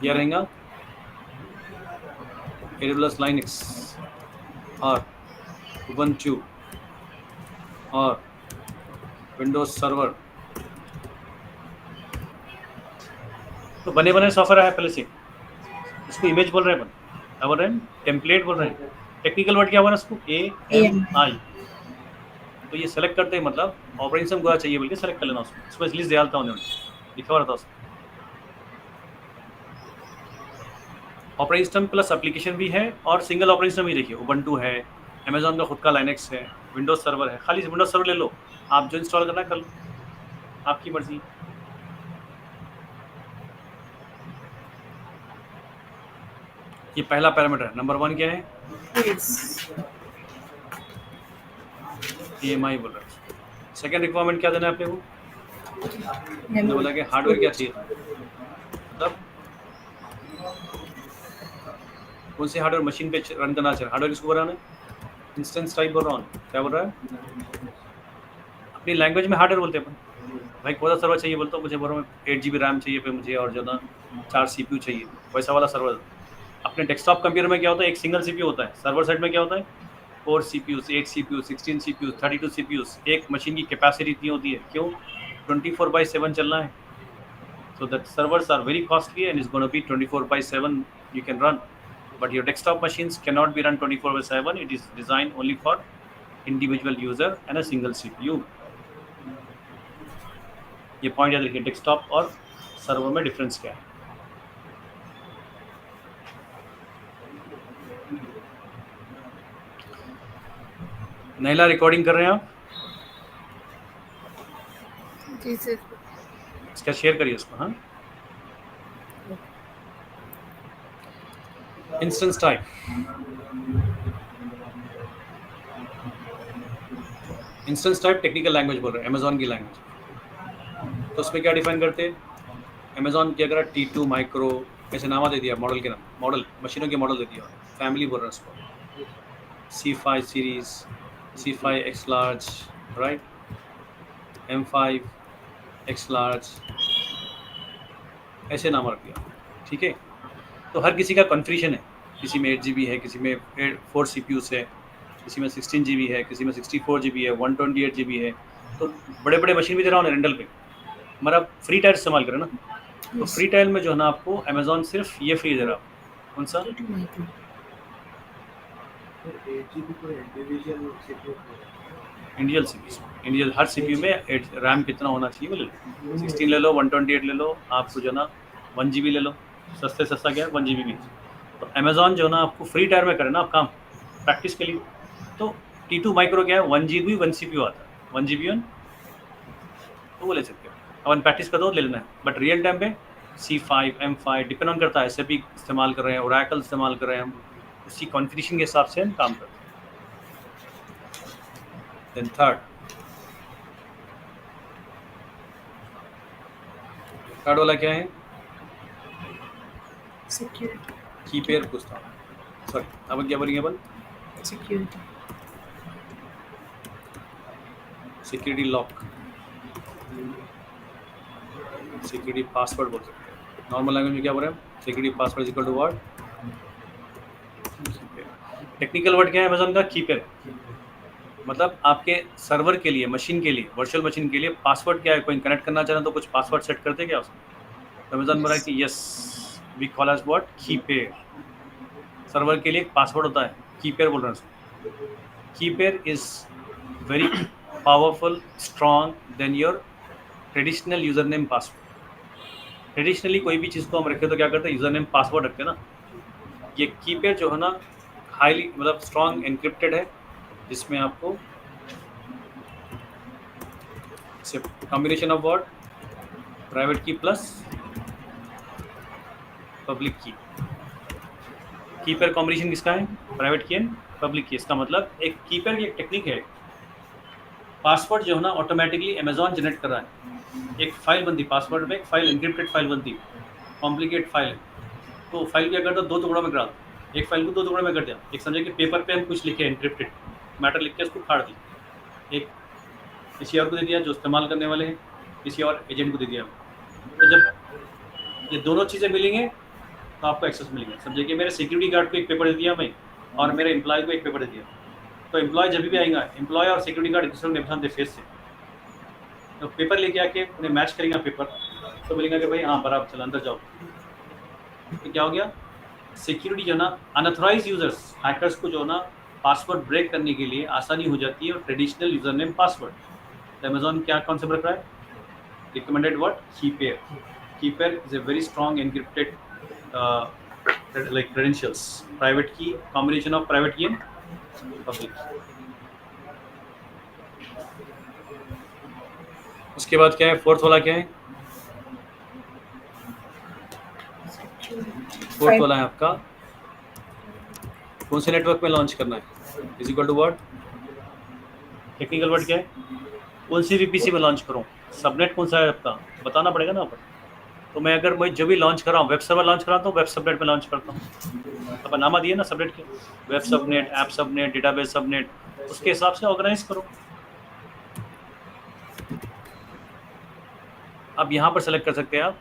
यह रहेगा AWS लाइनक्स और उबंटू और विंडोज सर्वर। तो बने बने सॉफ्टवेयर है पहले से, उसको इमेज बोल रहे हैं अपन, क्या बोल रहे हैं, टेम्पलेट बोल रहे हैं। टेक्निकल वर्ड क्या हुआ ना उसको, AMI। तो ये सेलेक्ट करते हैं मतलब ऑपरेटिंग सिस्टम को चाहिए बोल के सेलेक्ट कर लेना उसको, उसमें लिस्ट डालता हूँ लिखा हुआ रहता है उसमें। ऑपरेटिंग सिस्टम प्लस एप्लीकेशन भी है और सिंगल ऑपरेटिंग सिस्टम भी, देखिए उबंटू है, अमेजॉन का खुद का लाइनक्स है, विंडोज सर्वर है, खाली विंडोज सर्वर ले लो, आप जो इंस्टॉल करना कर लो, आपकी मर्जी। ये पहला पैरामीटर है, नंबर 1 क्या है, Yes. AMI बोल रहा है। सेकेंड रिक्वायरमेंट क्या देना है अपने को, हमने बोला कि हार्डवेयर क्या चाहिए, मतलब कौन सी हार्डवेयर मशीन पे रन करना चाहिए, हार्डवेयर किसको बोल रहा है, इंस्टेंस टाइप बोल रहा हूँ, क्या बोल रहा है, अपनी लैंग्वेज में हार्डवेयर बोलते हैं अपन। भाई कौन सा सर्वर चाहिए बोलता हूँ, मुझे बोल रहा हूँ 8 GB रैम चाहिए पे मुझे और जो ना 4 CPU चाहिए, वैसा वाला सर्वर। अपने डेस्कटॉप कंप्यूटर में क्या होता है, एक सिंगल CPU होता है, सर्वर साइड में क्या होता है 4 CPUs, 8 CPUs, 16 CPUs, 32 CPUs। एक मशीन की कैपेसिटी इतनी होती है, क्यों, 24/7 चलना है। So that servers are very costly and is going to be 24/7 you can run, but your desktop machines cannot be run 24/7. It is designed only for individual user and a single CPU. ये पॉइंट याद रखिए, डेस्कटॉप और सर्वर में डिफरेंस क्या है। नैला रिकॉर्डिंग कर रहे हैं आप, जी सर। इसका शेयर करिए उसको। हाँ, instance type, instance type technical language बोल रहे हैं, अमेजॉन की लैंग्वेज। तो उसमें क्या डिफाइन करते हैं, अमेजॉन की अगर T2 माइक्रो ऐसे नाम दे दिया, मॉडल के नाम, मॉडल मशीनों के मॉडल दे दिया, फैमिली बोल रहे हैं उसको, C5 series, C5 X large, right, M5 X large, ऐसे नाम रख दिया, ठीक है। तो हर किसी का कॉन्फ़िगरेशन है, किसी में 8 GB है, किसी में 4 CPUs है, किसी में 16 GB है, किसी में 64 GB है, 128 GB है। तो बड़े बड़े मशीन भी दे रहा हूँ रेंटल पे, हमारा फ्री टायर इस्तेमाल करें ना। तो फ्री टायर में जो है ना आपको अमेजॉन सिर्फ ये फ्री दे रहा है, कौन सा, 8 micro. 8 GB को individual CPU individual CPU, individual हर CPU में रैम कितना होना चाहिए वो ले लो, 16 ले लो, 128 ले लो, आपको जो ना 1 GB ले लो, सस्ते सस्ता क्या है 1 GB भी। तो अमेजॉन जो ना आपको फ्री टायर में करे ना आप काम प्रैक्टिस के लिए। तो T2 माइक्रो क्या है, 1 GB 1 CPU आता है, 1 GB तो वो ले सकते हो। अपन प्रैक्टिस कर दो ले लेना है, बट रियल टाइम पे C5 M5 डिपेंड ऑन करता है, SAP इस्तेमाल कर रहे हैं, Oracle इस्तेमाल कर रहे हैं, हम उसी कॉन्फ़िगरेशन के हिसाब से हम काम करते हैं। देन थर्ड वाला क्या है? Security. की पेयर पूछता हूँ, सॉरी अब क्या बोलेंगे अपन? Security. Security lock, security password बोल सकते हैं। नॉर्मल लैंग्वेज में क्या बोल रहे हैं? Security password is equal to what? Technical word क्या है अमेज़न का? कीपेयर। मतलब आपके सर्वर के लिए, मशीन के लिए, वर्चुअल मशीन के लिए पासवर्ड क्या है? कोई कनेक्ट करना चाहे तो कुछ पासवर्ड सेट करते क्या उसमें? तो अमेज़न बोल रहा है कि yes we call as what? Key pair. Server के लिए एक पासवर्ड होता है, कीपेयर बोल रहे हैं। Key pair is very powerful, strong then your traditional user name password. Traditionally कोई भी चीज़ को हम रखते तो क्या करते हैं? यूज़र नेम पासवर्ड रखते हैं ना। ये कीपेयर जो है ना हाईली मतलब स्ट्रॉन्ग एनक्रिप्टेड है, जिसमें आपको कॉम्बिनेशन ऑफ वर्ड प्राइवेट की प्लस पब्लिक की। कीपेयर कॉम्बिनेशन किसका है? प्राइवेट की एंड पब्लिक की। इसका मतलब एक कीपेयर की एक टेक्निक है, पासवर्ड जो है ना ऑटोमेटिकली अमेज़ॉन जनरेट कर रहा है। एक फाइल बनती, पासवर्ड में एक फाइल एनक्रिप्टेड फाइल बनती, कॉम्प्लिकेट फाइल है, तो फाइल क्या करता? 2 टुकड़ों में कर डालता। एक फाइल को 2 टुकड़ों में कर दिया। एक समझे कि पेपर पे हम कुछ लिखे एनक्रिप्टेड मैटर लिख के उसको फाड़ दी, एक किसी और को दे दिया जो इस्तेमाल करने वाले हैं, किसी और एजेंट को दे दिया। तो जब ये दोनों चीज़ें मिलेंगे तो आपको एक्सेस मिलेगा। समझिए कि मेरे सिक्योरिटी गार्ड को एक पेपर दे दिया मैं, और मेरे एम्प्लॉय को एक पेपर दे दिया, तो एम्प्लॉय जब भी आएगा, एम्प्लॉय और सिक्योरिटी गार्ड एक दूसरे के निशान दे फेस से, तो पेपर लेके आके उन्हें मैच करेंगे पेपर, तो बोलेंगे कि भाई हाँ बराबर, चलो अंदर जाओ। तो क्या हो गया? सिक्योरिटी जो ना अनऑथराइज यूजर्स, हैकर्स को जो ना पासवर्ड ब्रेक करने के लिए आसानी हो जाती है, और ट्रेडिशनल यूजर नेम पासवर्ड। तो अमेज़ॉन क्या कॉन्सेप्ट रख रहा है? Recommended word key pair. Key pair is a very strong encrypted like credentials, private key, combination of private key and public key। उसके बाद क्या है? फोर्थ वाला क्या है? फोर्थ वाला है आपका कौन से नेटवर्क में लॉन्च करना है? Is equal to word, technical word क्या है? कौन सी VPC में लॉन्च करूँ? सबनेट कौन सा है आपका बताना पड़ेगा ना आपको। तो मैं अगर मैं जो भी लॉन्च कर रहा हूँ, वेब सर्वर लॉन्च कर रहा हूँ तो वेब सबनेट में लॉन्च करता हूँ। अपन नामा दिए ना सबनेट के, web subnet, app subnet, database subnet, उसके हिसाब से ऑर्गेनाइज करो। अब यहाँ पर सेलेक्ट कर सकते हैं आप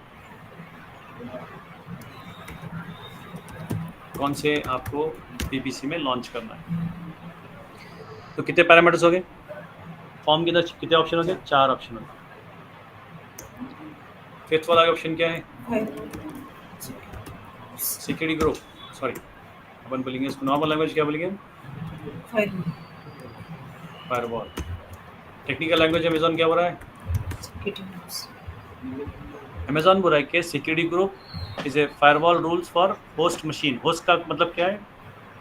कौन से आपको VPC में लॉन्च करना है। तो कितने पैरामीटर्स हो गए? फॉर्म के अंदर कितने ऑप्शन हो गए? 4 ऑप्शन हो गए। फिफ्थ वाला ऑप्शन क्या है? सिक्योरिटी ग्रुप, सॉरी अपन बोलेंगे इसको नॉर्मल लैंग्वेज क्या बोलेंगे? फायरवॉल। टेक्निकल लैंग्वेज अमेज़ॉन क्या बोल रहा है? अमेज़ॉन बोल रहा है कि security group is a firewall rules for host machine. Host का मतलब क्या है?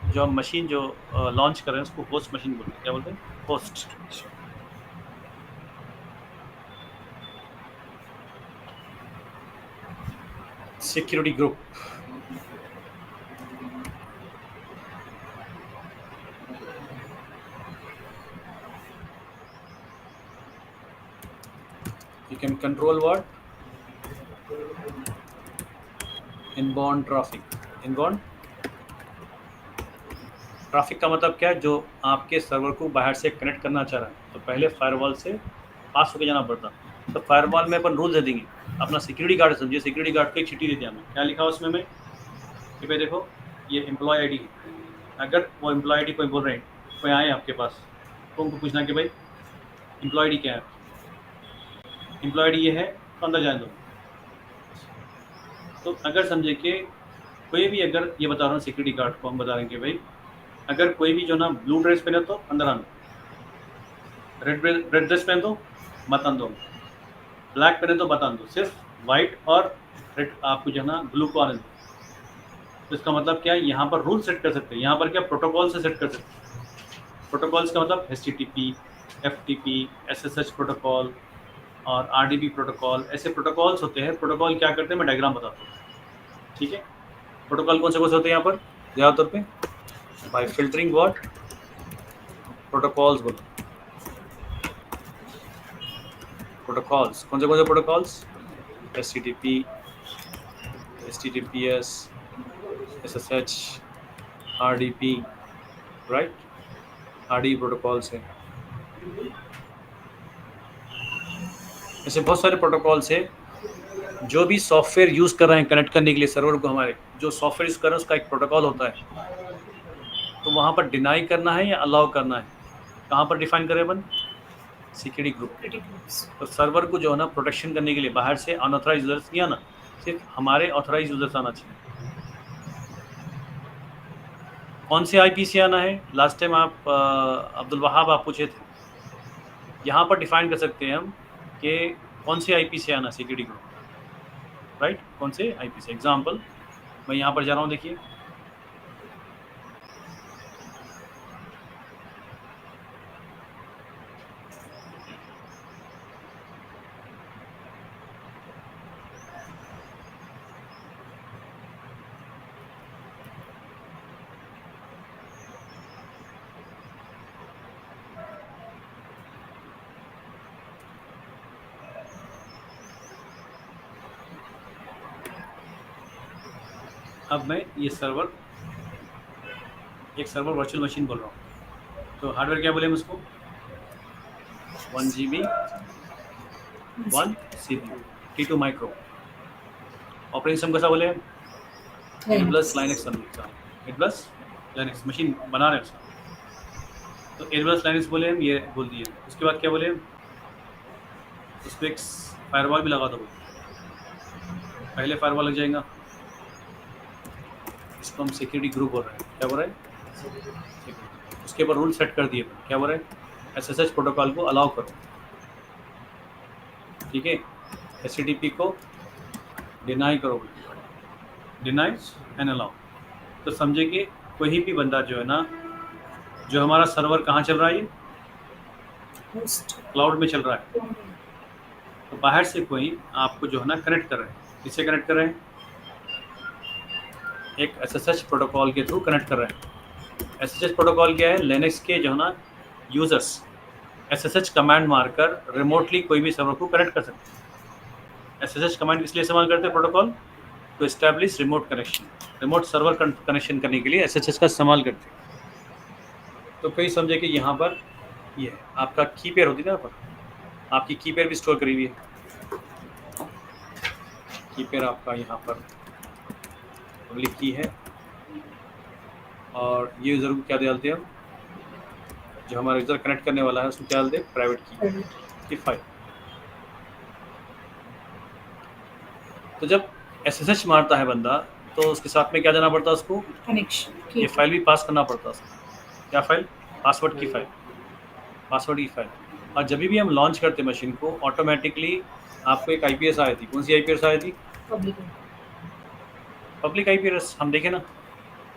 जो हम मशीन जो लॉन्च कर रहे हैं उसको होस्ट मशीन बोलते हैं। क्या बोलते हैं? Host. Security group you can control what? Inbound traffic। Inbound traffic का मतलब क्या है? जो आपके सर्वर को बाहर से कनेक्ट करना चाह रहा है तो पहले फायरवॉल से पास होकर जाना पड़ता। तो फायरवॉल में अपन रूल दे देंगे। अपना सिक्योरिटी गार्ड समझिए, सिक्योरिटी गार्ड को एक चिट्ठी दे दिया मैं, क्या लिखा उसमें मैं कि भाई देखो ये एम्प्लॉय आईडी है, अगर वो एम्प्लॉय आईडी कोई बोल रहे हैं, कोई आए आपके पास, तो उनको पूछना कि भाई एम्प्लॉय आईडी क्या है? एम्प्लॉय आईडी ये है तो अंदर जाने दो। तो अगर समझे कि कोई भी, अगर ये बता रहा हूँ सिक्योरिटी गार्ड को हम बता रहे हैं कि भाई अगर कोई भी जो ना ब्लू ड्रेस पहने तो अंदर आना, रेड ड्रेस पहन दो मत आन दो, ब्लैक पहने तो मत आन दो, सिर्फ वाइट और रेड आपको जो है ना ब्लू को आने दो। तो इसका मतलब क्या है? यहाँ पर रूल सेट कर सकते हैं। यहाँ पर क्या प्रोटोकॉल से सेट कर सकते हैं। प्रोटोकॉल्स का मतलब HTTP, FTP, SSH प्रोटोकॉल और RDP प्रोटोकॉल, ऐसे प्रोटोकॉल्स होते हैं। प्रोटोकॉल क्या करते हैं मैं डायग्राम बताता हूँ, ठीक है। प्रोटोकॉल कौन से होते हैं यहाँ पर ज़्यादातर पे, बाय फिल्टरिंग व्हाट प्रोटोकॉल्स बोलो, प्रोटोकॉल्स कौन से protocols, HTTP, HTTPS, SSH, RDP, right, RDP protocols है। ऐसे बहुत सारे प्रोटोकॉल्स है जो भी सॉफ्टवेयर यूज़ कर रहे हैं कनेक्ट करने के लिए सर्वर को, हमारे जो सॉफ्टवेयर यूज़ कर रहे हैं उसका एक प्रोटोकॉल होता है। तो वहाँ पर डिनाई करना है या अलाउ करना है, कहाँ पर डिफाइन करें अपन, सिक्योरिटी ग्रुप। Pretty groups. तो सर्वर को जो है ना प्रोटेक्शन करने के लिए बाहर से अनऑथराइज यूजर्स नहीं आना, सिर्फ हमारे ऑथराइज यूजर्स आना चाहिए। कौन से IP से आना है, लास्ट टाइम आप अब्दुल वहाब आप पूछे थे, यहाँ पर डिफाइन कर सकते हैं हम कि कौन से IP से आना सिक्योरिटी ग्रुप, राइट, कौन से IP से। एग्जांपल मैं यहाँ पर जा रहा हूँ, देखिए अब मैं ये सर्वर, एक सर्वर वर्चुअल मशीन बोल रहा हूँ। तो हार्डवेयर क्या बोले हम उसको, 1 GB 1 CPU T2 micro. Operating system कैसा बोले, AWS Linux AWS Linux machine बना रहे हैं उसका, तो AWS Linux बोले हम, ये बोल दिए। उसके बाद क्या बोले, उस पर एक फायरवॉल भी लगा दो, पहले फायरवॉल लग जाएगा, इसको हम सिक्योरिटी ग्रुप बोल रहे हैं। क्या बोल रहे हैं, उसके ऊपर रूल सेट कर दिए, क्या बोल रहे हैं, SSH प्रोटोकॉल को अलाउ करो, ठीक है, HTTP को डिनाई करो, डिनाई एंड अलाउ। तो समझे कि कोई भी बंदा जो है ना, जो हमारा सर्वर कहाँ चल रहा है, ये Host. क्लाउड में चल रहा है, तो बाहर से कोई आपको जो है ना कनेक्ट कर रहे हैं, किससे कनेक्ट कर रहे हैं, एक SSH प्रोटोकॉल के थ्रू कनेक्ट कर रहे हैं। SSH प्रोटोकॉल क्या है, लिनक्स के जो है ना यूजर्स SSH कमांड मारकर रिमोटली कोई भी सर्वर को कनेक्ट कर सकते हैं। SSH कमांड किस लिए इस्तेमाल करते हैं protocol, to establish remote connection, remote server connection करने के लिए SSH का इस्तेमाल करते हैं। तो कोई समझे कि यहाँ पर ये है आपका की पेयर होती है ना, पर आपकी की पेयर भी स्टोर करी हुई है, की पेयर आपका यहाँ पर पब्लिक की है, और ये यूज़र को क्या डालते हैं हम, जो हमारा यूज़र कनेक्ट करने वाला है उसको क्या डालते हैं, प्राइवेट की फाइल। तो जब SSH मारता है बंदा, तो उसके साथ में क्या देना पड़ता है उसको, Connection. ये फाइल भी पास करना पड़ता है उसको, क्या फाइल, पासवर्ड की फाइल, पासवर्ड की फाइल। और जब भी हम लॉन्च करते हैं मशीन को, ऑटोमेटिकली आपको एक IPS आई थी, कौन सी IPS आई थी, Public. Public IPS। हम देखें ना,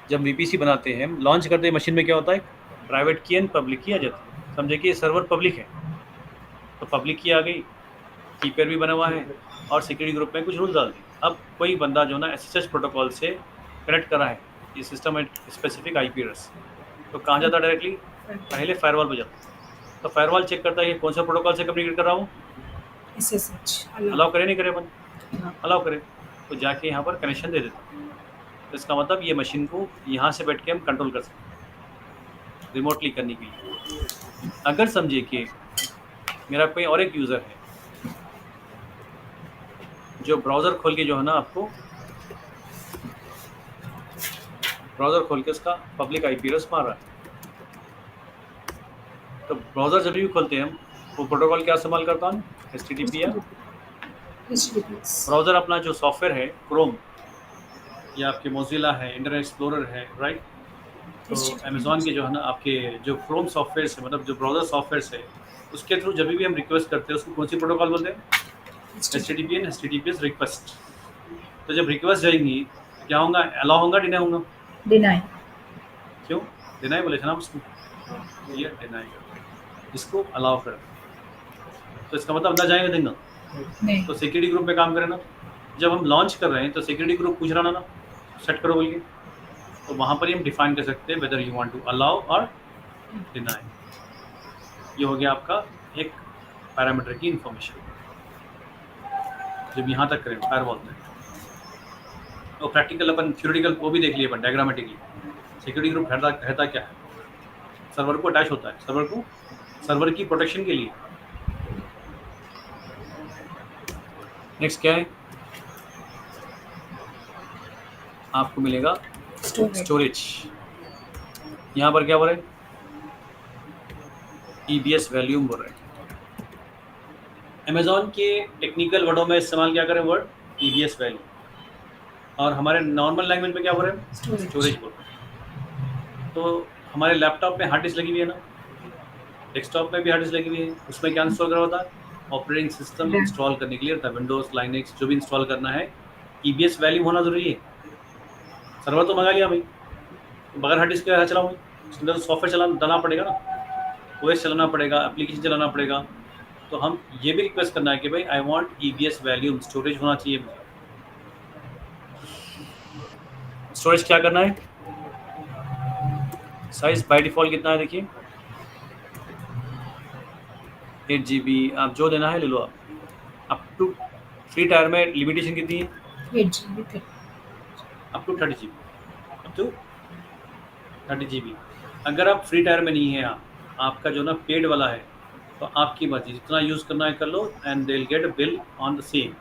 जब VPC बनाते हैं, लॉन्च करते हैं मशीन में क्या होता है, प्राइवेट की एंड पब्लिक की आ जाती है। समझे कि ये सर्वर पब्लिक है, तो पब्लिक की आ गई, की पेयर भी बना हुआ है, और सिक्योरिटी ग्रुप में कुछ रूल डाल दिए। अब कोई बंदा जो ना SSH प्रोटोकॉल से कनेक्ट करा है, ये सिस्टम है स्पेसिफिक IPS, तो कहाँ जाता है, डायरेक्टली पहले फायरवॉल पे जाता है। तो फायरवॉल चेक करता है कौन सा प्रोटोकॉल से कम्युनिकेट कर रहा हूँ, SSH. अलाउ करे नहीं करे अपन, हाँ. अलाउ करे, तो जाके यहाँ पर कनेक्शन दे देता है। तो इसका मतलब ये मशीन को यहाँ से बैठ के हम कंट्रोल कर सकते हैं रिमोटली करने के लिए। अगर समझिए कि मेरा कोई और एक यूज़र है जो ब्राउज़र खोल के जो है ना आपको, ब्राउज़र खोल के उसका पब्लिक IPS मार रहा है, तो ब्राउज़र जब भी खोलते हैं हम, वो प्रोटोकॉल क्या इस्तेमाल करता हूँ, HTTP या HTTPS. ब्राउज़र अपना जो सॉफ्टवेयर है, क्रोम या आपके मोजिला है, इंटरनेट एक्सप्लोरर है, राइट। तो अमेज़ॉन के जो है ना आपके जो क्रोम सॉफ्टवेयर है, मतलब जो ब्राउज़र सॉफ्टवेयर है, उसके थ्रू जब भी हम रिक्वेस्ट करते हैं उसको कौन सी प्रोटोकॉल बोलते हैं, HTTP एंड HTTPS रिक्वेस्ट। तो जब रिक्वेस्ट जाएंगी तो क्या होगा, अलाउ होगा, डिनाई होगा, Deny. क्यों डिनाई बोले थे ना उसको, ये डिनाई। इसको अलाउ करें। तो इसका मतलब अंदर जाएंगे देंगे नहीं तो सिक्योरिटी ग्रुप में काम करें ना। जब हम लॉन्च कर रहे हैं तो सिक्योरिटी ग्रुप पूछ रहा ना सेट करो बोल के, तो वहाँ पर ही हम डिफाइन कर सकते हैं whether you want to allow और डिनाई। ये हो गया आपका एक पैरामीटर की इंफॉर्मेशन। जब यहाँ तक करें फायरवॉल तक, तो प्रैक्टिकल अपन थ्योरेटिकल को भी देख लिए अपन डायग्रामेटिकली। सिक्योरिटी ग्रुप रहता क्या है, सर्वर को अटैच होता है, सर्वर की प्रोटेक्शन के लिए। नेक्स्ट क्या है, आपको मिलेगा स्टोरेज स्टोरेज। यहाँ पर क्या बोल रहे हैं, EBS वैल्यूम बोल रहे हैं। अमेजॉन के टेक्निकल वर्डों में इस्तेमाल क्या करें वर्ड EBS वैल्यू, और हमारे नॉर्मल लैंग्वेज में क्या बोल रहे हैं, स्टोरेज बोल रहे हैं। तो हमारे लैपटॉप में हार्ड डिस्क लगी हुई है ना, डेस्कटॉप में भी हार्ड डिस्क लगी हुई है, उसमें क्या इंस्टॉल करा होता है, ऑपरेटिंग सिस्टम इंस्टॉल करने के लिए होता है, विंडोज लाइनक्स जो भी इंस्टॉल करना है EBS वैल्यू होना जरूरी है। सर्वर तो मंगा लिया भाई, तो बगैर हार्ड डिस्क के चलाऊंगी, उसके अंदर तो सॉफ्टवेयर डालना पड़ेगा ना, OS चलाना पड़ेगा, एप्लीकेशन चलाना पड़ेगा। तो हम ये भी रिक्वेस्ट करना है कि भाई I want EBS volume, storage होना चाहिए मुझे। स्टोरेज क्या करना है, साइज बाय डिफॉल्ट कितना है देखिए 8 GB, आप जो देना है ले लो आप। अप टू फ्री टायर में लिमिटेशन कितनी है, 8 GB तक up to 30 GB, up to 30 GB। अगर आप फ्री टायर में नहीं है, आपका जो ना पेड वाला है, तो आपकी मर्जी जितना यूज़ करना है कर लो, and they will get a bill on the same.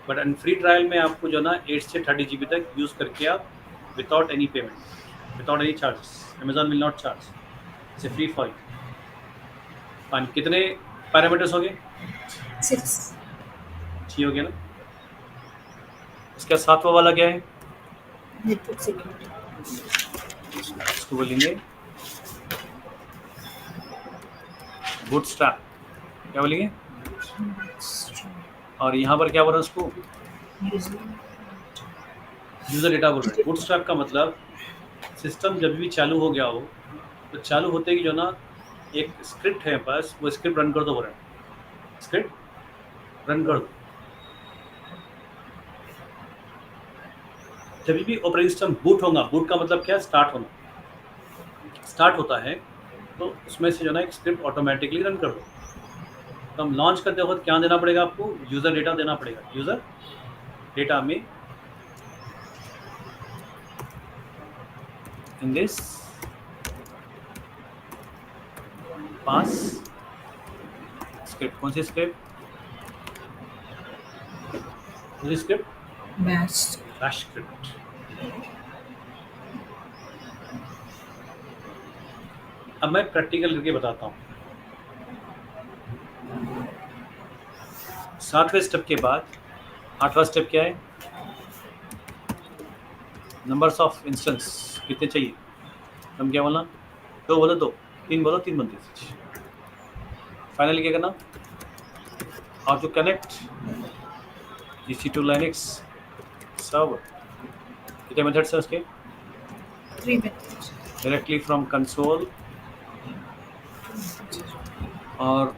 But in free trial में आपको जो ना 8 से 30 GB तक यूज़ करके आप without any payment, without any charges, Amazon will not charge, it's free for you. Fine, कितने पैरामीटर्स हो गए, 6 ठीक हो गया ना। इसका सातवां वाला क्या है, नेटवर्क सिक्योरिटी इसको बोलेंगे बूटस्ट्रैप, क्या बोलेंगे, और यहाँ पर क्या बोल रहे हैं उसको, यूज़र डेटा बोल रहे हैं। बूटस्ट्रैप का मतलब सिस्टम जब भी चालू हो गया हो, तो चालू होते ही जो ना एक स्क्रिप्ट है बस, वो स्क्रिप्ट रन कर दो बोल रहे हैं, स्क्रिप्ट रन कर दो। जब भी ऑपरेटिंग सिस्टम बूट होगा, बूट का मतलब क्या है, स्टार्ट होना, स्टार्ट होता है तो उसमें से जो ना एक स्क्रिप्ट ऑटोमेटिकली रन कर दो। तो हम लॉन्च करते वक्त क्या देना पड़ेगा आपको, यूज़र डेटा देना पड़ेगा। यूज़र डेटा में इन दिस पास स्क्रिप्ट, कौन सी स्क्रिप्ट, बैश बैश स्क्रिप्ट। अब मैं प्रैक्टिकल करके बताता हूँ। 7वें स्टेप के बाद 8वां स्टेप क्या है, नंबर्स ऑफ इंस्टेंस कितने चाहिए, हम क्या बोलना, 2 बोलो 2, 3 बोलो 3 बनते। फाइनली क्या करना, how to connect EC2 Linux server, कितने मेथड्स हैं उसके, 3 methods डायरेक्टली फ्रॉम कंसोल और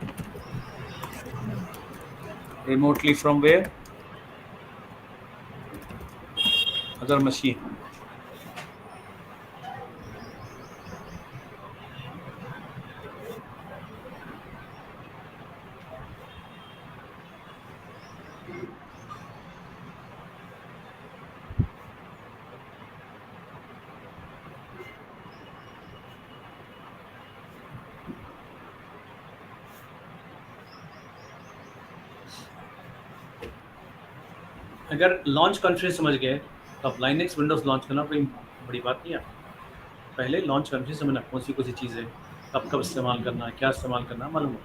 remotely from where, other machine। अगर लॉन्च कॉन्फ्रेंस समझ गए तो अब लाइनक्स विंडोज़ लॉन्च करना कोई बड़ी बात नहीं है। पहले लॉन्च कॉन्फ्रेंस समझना, कौन सी चीज़ें कब कब इस्तेमाल करना है, क्या इस्तेमाल करना है मालूम हो।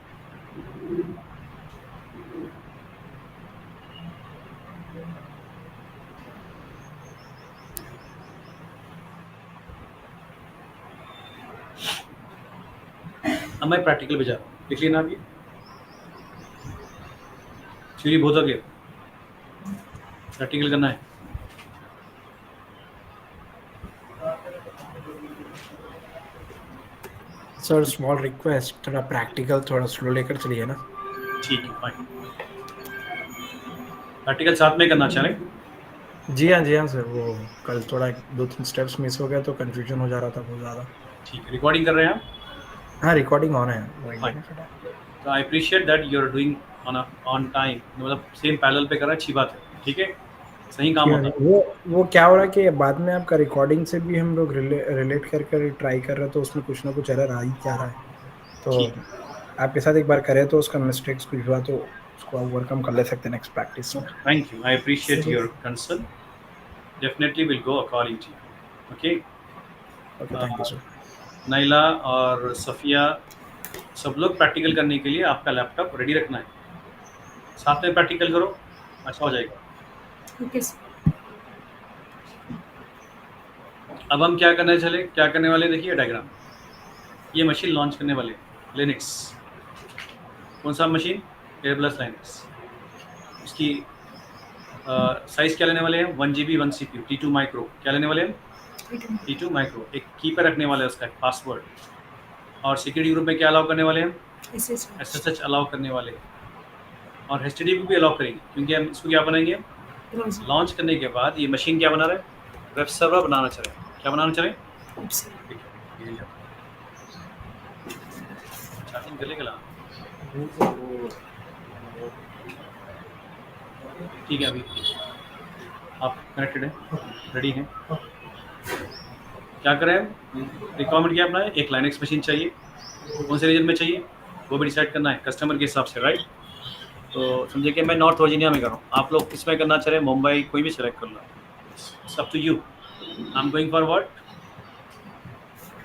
अब मैं प्रैक्टिकल पे जा रहा हूँ, लिख लेना आप ये, थ्योरी बहुत हो गया, प्रैक्टिकल करना है। सर स्मॉल रिक्वेस्ट, थोड़ा प्रैक्टिकल थोड़ा स्लो लेकर चलिए ना। ठीक है, फाइन। प्रैक्टिकल साथ में करना चाह रहे हैं? जी हाँ सर, वो कल थोड़ा 2-3 स्टेप्स मिस हो गया तो कंफ्यूजन हो जा रहा था बहुत ज़्यादा। ठीक है, रिकॉर्डिंग कर रहे हैं आप? हाँ, रिकॉर्डिंग ऑन है, वही Fine. बेनिफिट है। तो I appreciate that you are doing on time, मतलब सेम पैरेलल पे कर रहा है, अच्छी बात है, ठीक है, सही काम क्यों होता नहीं, वो क्या हो रहा है कि बाद में आपका रिकॉर्डिंग से भी हम लोग रिलेट कर ट्राई कर रहे हैं, तो उसमें कुछ ना कुछ एरर आ ही जा रहा है। तो ठीक। आपके साथ एक बार करें तो उसका मिस्टेक्स कुछ हुआ तो उसको ओवरकम कर ले सकते हैं नेक्स्ट प्रैक्टिस में। Thank you, I appreciate Sorry. Your concern, definitely will go according to you. Okay, okay, thank you sir. Naila और सफ़िया, सब लोग प्रैक्टिकल करने के लिए आपका लैपटॉप रेडी रखना है, साथ में प्रैक्टिकल करो, अच्छा हो जाएगा। Okay sir. अब हम क्या करने वाले, देखिए डायग्राम, ये मशीन लॉन्च करने वाले लिनक्स। कौन सा मशीन? एयरब्लस लाइनक्स। उसकी साइज़ क्या लेने वाले हैं? 1 GB 1 CPU T2 माइक्रो। क्या लेने वाले हैं? T2 micro. एक कीपर रखने वाले हैं, उसका पासवर्ड। और सिक्योरिटी ग्रुप में क्या अलाउ करने वाले हैं? SSH अलाउ करने वाले हैं। और HTTP भी अलाउ करेंगे, क्योंकि हम इसको क्या बनाएंगे, लॉन्च करने के बाद ये मशीन क्या बना रहे हैं? वेब सर्वर बनाना चाह रहे हैं। क्या बनाना चाह रहे हैं? ठीक है, ये लिया। चार्जिंग कर ले गला। ठीक है, अभी आप कनेक्टेड हैं, रेडी हैं। क्या करें? रिक्वायरमेंट क्या अपना है? एक लाइनक्स मशीन चाहिए। कौन से रीजन में चाहिए वो भी डिसाइड करना है कस्टमर के हिसाब से, राइट? तो समझिए कि मैं नॉर्थ वर्जीनिया में कर रहा हूँ, आप लोग किस में करना चाह रहे हैं? मुंबई, कोई भी सिलेक्ट कर लो, it's up to you. I am going for what?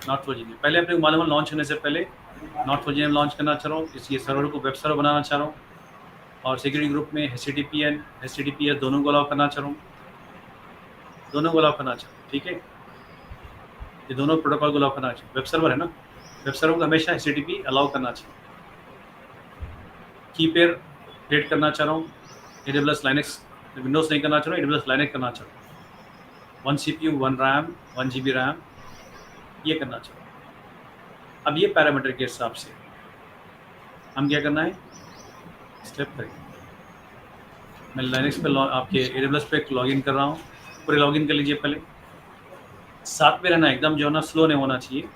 North Virginia. पहले अपने को मालूम है, लॉन्च होने से पहले नॉर्थ वर्जीनिया में लॉन्च करना चाह रहा हूँ, इस ये सर्वर को वेब सर्वर बनाना चाह रहा हूँ, और सिक्योरिटी ग्रुप में HTTPS दोनों को अलाउ करना चाह रहा हूँ, दोनों को अलाउ करना चाह रहा हूँ, ठीक है? ये दोनों प्रोटोकॉल को अलाउ करना चाहिए। वेब सर्वर है ना, वेब सर्वर को हमेशा HTTP अलाउ करना चाहिए। की पेयर क्रिएट करना चाह रहा हूँ, AWS लाइनक्स, विंडोज़ नहीं करना चाह रहा हूँ, AWS लाइनक्स करना चाह रहा हूँ। 1 CPU 1 RAM 1 GB रैम, ये करना चाह रहा हूँ। अब ये पैरामीटर के हिसाब से हम क्या करना है, स्टेप करेंगे। मैं लाइनक्स पे आपके AWS पे लॉगिन कर रहा हूँ, पूरे लॉगिन कर लीजिए पहले, साथ में रहना, एकदम जो है ना स्लो नहीं होना चाहिए।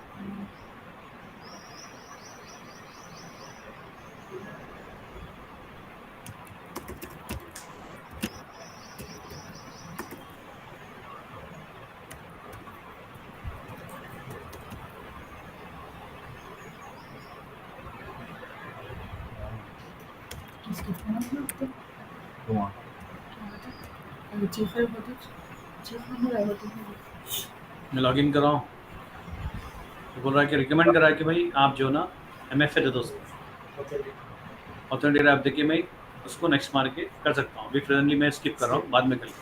मैं लॉगिन कर रहा हूँ, तो बोल रहा है कि रिकमेंड कर रहा है कि भाई आप जो ना MFA दे दो, ऑथेंटिक ऐप देखिए, मैं उसको नेक्स्ट मार के कर सकता हूँ। अभी प्रेजेंटली मैं स्किप कर रहा हूँ, बाद में कर लूँगा।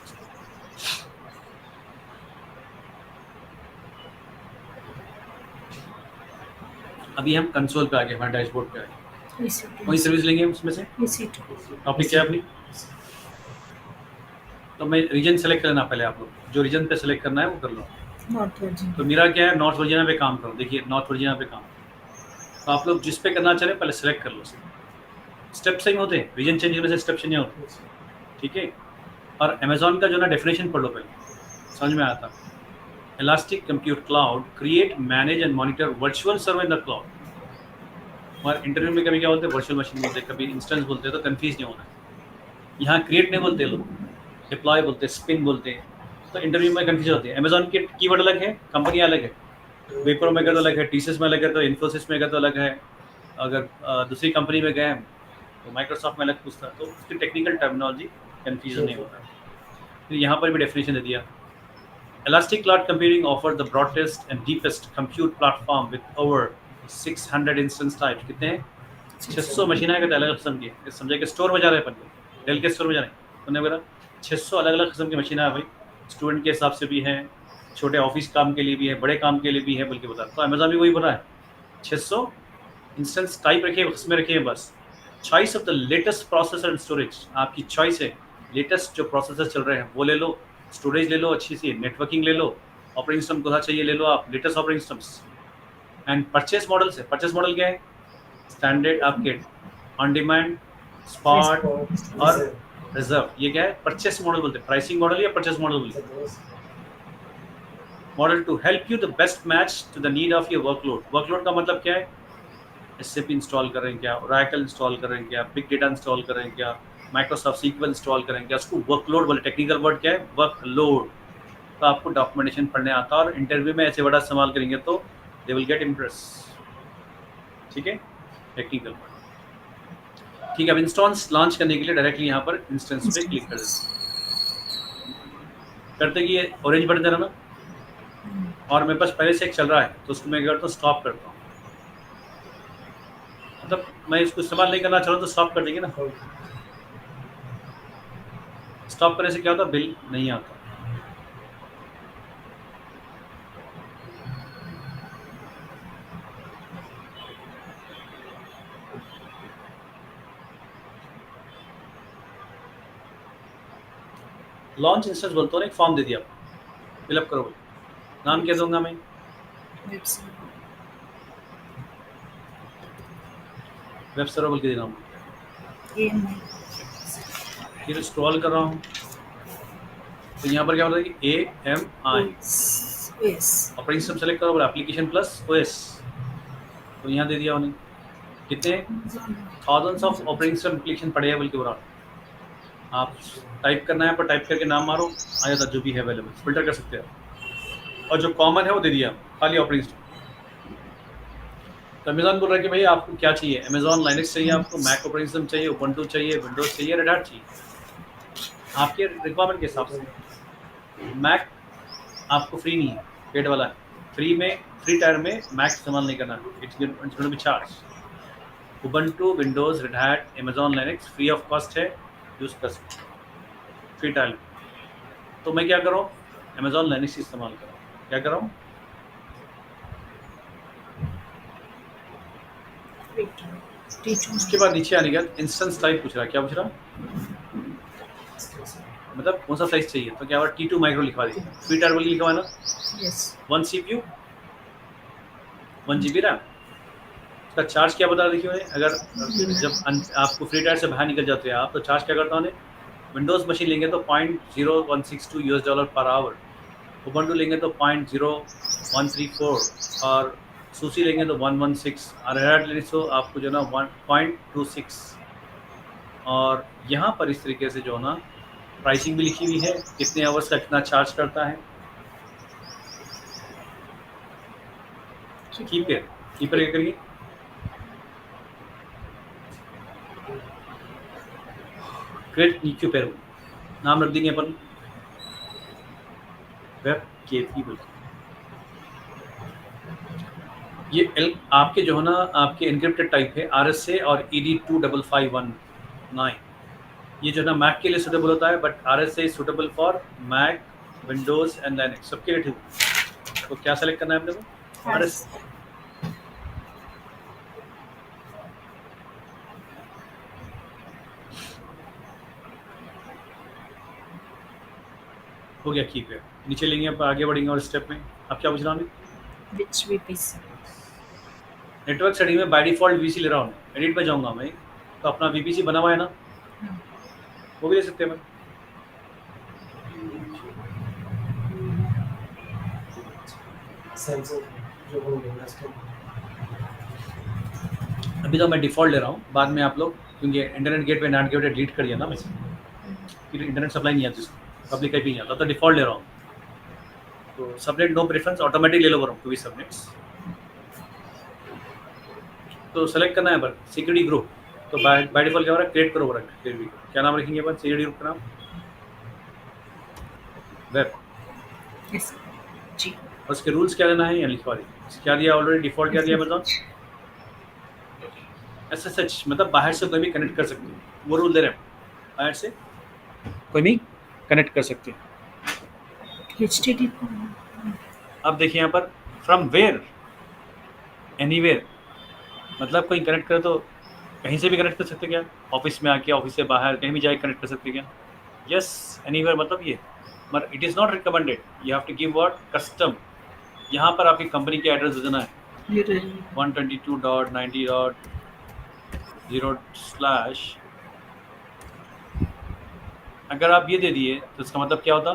अभी हम कंसोल पे आ गए, हमारे डैशबोर्ड पे आ गए। कोई सर्विस लेंगे उसमें से, टॉपिक क्या है अपनी? तो मैं रीजन सेलेक्ट कर लेना पहले, आप लोग जो रीजन पे सेलेक्ट करना है वो कर लो। तो मेरा क्या है, नॉर्थ वर्जीनिया पे काम करो। देखिए नॉर्थ वर्जीनिया पे काम, तो आप लोग जिस पे करना चाह रहे हैं पहले सेलेक्ट कर लो। स्टेप सेम होते हैं, रीजन चेंज करने से स्टेप चेंज होते, ठीक है? और अमेजोन का जो ना डेफिनेशन पढ़ लो पहले, समझ में आता। Elastic compute cloud create, manage and monitor virtual server in the cloud. और इंटरव्यू में कभी क्या बोलते हैं, वर्चुअल मशीन बोलते हैं, कभी इंस्टेंस बोलते हैं, तो कंफ्यूज नहीं होना है। यहाँ क्रिएट नहीं बोलते लोग, डिप्लॉय बोलते हैं, स्पिन बोलते हैं, तो इंटरव्यू में कंफ्यूज होती है। अमेजोन के कीवर्ड अलग है, कंपनियाँ अलग है, विप्रो में गए तो अलग है, TCS में अलग है, तो इन्फोसिस में गए तो अलग है, अगर दूसरी कंपनी में गए तो माइक्रोसॉफ्ट में अलग पूछता है, तो उसकी टेक्निकल टर्मिनोलॉजी कन्फ्यूजन नहीं होता। फिर यहाँ पर भी डेफिनेशन दे दिया, elastic cloud computing offer the broadest and deepest compute platform with over 600 instance types. कितने हैं? 600 मशीन है, कहते अलग किस्म की। समझे कि स्टोर में जा रहे हैं अपन, डेल के स्टोर में जा रहे हैं, उन्होंने बोला 600 अलग अलग किस्म की मशीन है भाई, स्टूडेंट के हिसाब से भी हैं, छोटे ऑफिस काम के लिए भी है, बड़े काम के लिए भी है, बल्कि बता। तो अमेजोन भी वही बोला है, 600 इंस्टेंस टाइप रखिए, उसमें रखिए बस। Choice of the latest processor and storage, आपकी चॉइस है, लेटेस्ट जो प्रोसेसर चल रहे हैं वो ले लो, स्टोरेज ले लो अच्छी सी, नेटवर्किंग ले लो, ऑपरेटिंग सिस्टम कौन सा चाहिए ले लो आप, latest operating systems. And purchase model से, परचेस मॉडल क्या है? स्टैंडर्ड, आपके ऑन डिमांड, स्पॉट और रिजर्व, ये क्या है? परचेस मॉडल बोलते हैं। प्राइसिंग मॉडल या परचेस मॉडल बोलते हैं। Model to help you the best match to the need of your workload. Workload का मतलब क्या है? SAP इंस्टॉल कर रहे हैं क्या, Oracle इंस्टॉल कर रहे हैं क्या, बिग डेटा इंस्टॉल कर रहे हैं क्या, माइक्रोसॉफ्ट सीक्वल इंस्टॉल करें क्या, उसको वर्कलोड बोले। टेक्निकल वर्ड क्या है? वर्कलोड। तो आपको डॉक्यूमेंटेशन पढ़ने आता है और इंटरव्यू में ऐसे बड़ा इस्तेमाल करेंगे तो दे विल गेट इम्प्रेस। ठीक है, टेक्निकल वर्ड। ठीक है, अब इंस्टेंस लॉन्च करने के लिए डायरेक्टली यहाँ पर इंस्टेंस पे क्लिक कर देते, करते कि ये ऑरेंज बटन देना ना, और मेरे पास पहले से एक चल रहा है तो उसको मैं क्या करता हूँ? स्टॉप करता हूँ। मतलब मैं इसको इस्तेमाल नहीं करना चाह रहा हूँ तो स्टॉप कर देंगे ना। स्टॉप करने से क्या होता है? बिल नहीं आता। लॉन्च इंस्टेंस बोलते हो, एक फॉर्म दे दिया, फिलअप करो। नाम क्या दूंगा मैं? Website. वेब सर्वर बोल के दे रहा हूँ। AMI. फिर स्क्रॉल कर रहा हूँ तो यहाँ पर क्या होता है कि AMI Yes. Operating system select करो, बोला एप्लीकेशन प्लस OS, तो यहाँ दे दिया उन्हें। कितने? Thousands of operating system application पड़े हैं बल्कि बुरा। आप टाइप करना है पर टाइप करके नाम मारो, आ जाता जो भी है अवेलेबल, फिल्टर कर सकते हैं। और जो कॉमन है वो दे दिया, खाली ऑपरेटिंग सिस्टम। तो अमेजॉन बोल रहा है कि भाई आपको क्या चाहिए? अमेजॉन लाइनक्स चाहिए आपको, मैक ऑपरेटिंग सिस्टम चाहिए, उबंटू चाहिए, विंडोज चाहिए, रेड हैट चाहिए, आपके रिक्वायरमेंट के हिसाब से। मैक आपको फ्री नहीं है, पेड वाला है। फ्री में, फ्री टायर में मैक इस्तेमाल नहीं करना, it's going to be charge. Ubuntu, Windows, Red Hat, Amazon Linux free of cost है, यूज़ कर सकते फ्री टायर। तो मैं क्या कर रहा हूँ? अमेजॉन लाइनक्स इस्तेमाल कर रहा हूँ। क्या कर रहा हूँ? उसके बाद नीचे आने के बाद इंस्टेंस टाइप पूछ रहा है। क्या पूछ रहा? मतलब कौन सा साइज चाहिए? तो क्या हुआ? T2 माइक्रो लिखवा दिया, फ्री टायर बोल के लिखवा ना। Yes. 1 CPU 1 GB RAM. उसका चार्ज क्या बता देखिए। अगर जब आपको फ्री टायर से बाहर निकल जाते हैं आप, तो चार्ज क्या करता है? विंडोज़ मशीन लेंगे तो $0.0162 US पर आवर, उबंटू लेंगे तो 0.0134 और सूसी लेंगे तो 116 और रेड हैट लेने तो आपको जो ना 1.26। और यहाँ पर इस तरीके से जो ना प्राइसिंग भी लिखी हुई है, कितने आवर्स का कितना चार्ज करता है। कीपर क्या करिए? क्रिएट कीपर नाम रख देंगे अपन, वेब केपी बोल। ये आपके जो है ना आपके एन्क्रिप्टेड टाइप है RSA और ED25519। ये जो है ना मैक के लिए सूटेबल होता है, but RSA is suitable for Mac, Windows and Linux, सबके लिए ठीक। तो क्या सेलेक्ट करना है अपने को? RSA। हो गया कीप है। नीचे लेंगे, अब आगे बढ़ेंगे और स्टेप में। अब क्या पूछ रहा हूँ? Which VPC? नेटवर्क सेटिंग में बाय डिफॉल्ट VPC ले रहा हूँ। एडिट पे जाऊँगा मैं तो अपना VPC बना हुआ है ना, वो भी ले सकते हैं। मैं सेंसर जो हो गया इसका। अभी तो मैं डिफ़ॉल्ट ले रहा हूँ, बाद में आप लोग, क्योंकि internet gateway NAT gateway delete कर दिया ना मैं, फिर इंटरनेट सप्लाई नहीं आती, पब्लिक आईपी नहीं आता, तो डिफ़ॉल्ट ले रहा हूँ। तो सबनेट नो प्रेफरेंस, ऑटोमेटिक ले लो बोल रहा हूँ, क्योंकि सबनेट्स तो सेलेक्ट करना है पर सिक्योरिटी ग्रुप। तो बाय डिफॉल्ट क्या हो रहा है? क्रिएट करो, क्या नाम रखेंगे अपन? सिक्योरिटी ग्रुप का नाम वेब। Yes. G. और उसके रूल्स क्या लेना है या लिखवा दिया? क्या दिया ऑलरेडी? डिफ़ॉल्ट क्या दिया अमेज़ॉन? SSH मतलब बाहर से कोई भी कनेक्ट कर सकते हैं, वो रूल दे रहे हैं। बाहर से कोई भी कनेक्ट कर सकते हैं। HTTP. अब देखिए यहाँ पर फ्रॉम वेयर, एनीवेयर, मतलब कोई कनेक्ट करे तो कहीं से भी कनेक्ट कर सकते क्या? ऑफिस में आके, ऑफिस से बाहर कहीं भी जाके कनेक्ट कर सकते क्या? यस, एनीवेयर मतलब ये, but it is not recommended. You have to give what? Custom. यहाँ पर आपकी कंपनी के एड्रेस देना है, You did. 122.90.0 अगर आप ये दे दिए तो इसका मतलब क्या होता?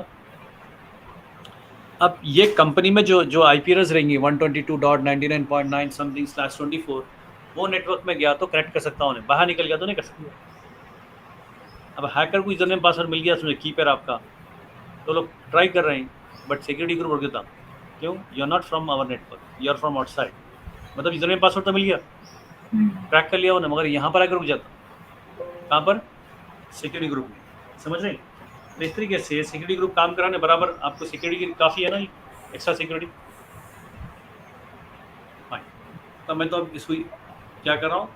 अब ये कंपनी में जो जो आईपी एड्रेस रहेंगी 122.99.9 समथिंग /24 वो नेटवर्क में गया तो कनेक्ट कर सकता हूँ उन्हें, बाहर निकल गया तो नहीं कर सकता। अब हैकर को यूजरनेम पासवर्ड मिल गया उसमें कीपैड आपका, तो लोग ट्राई कर रहे हैं, बट सिक्योरिटी ग्रुप रुक देता। क्यों? You are not from our network, you are from outside. मतलब यूजरनेम पासवर्ड तो मिल गया, क्रैक कर लिया उन्हें, मगर यहाँ पर आकर रुक जाता। कहाँ पर? सिक्योरिटी ग्रुप में। समझ रहे हैं? तो इस तरीके से सिक्योरिटी ग्रुप काम कराने बराबर आपको सिक्योरिटी की काफ़ी है ना, एक्स्ट्रा सिक्योरिटी। फाइन, तो मैं तो अब इसको क्या कर रहा हूँ,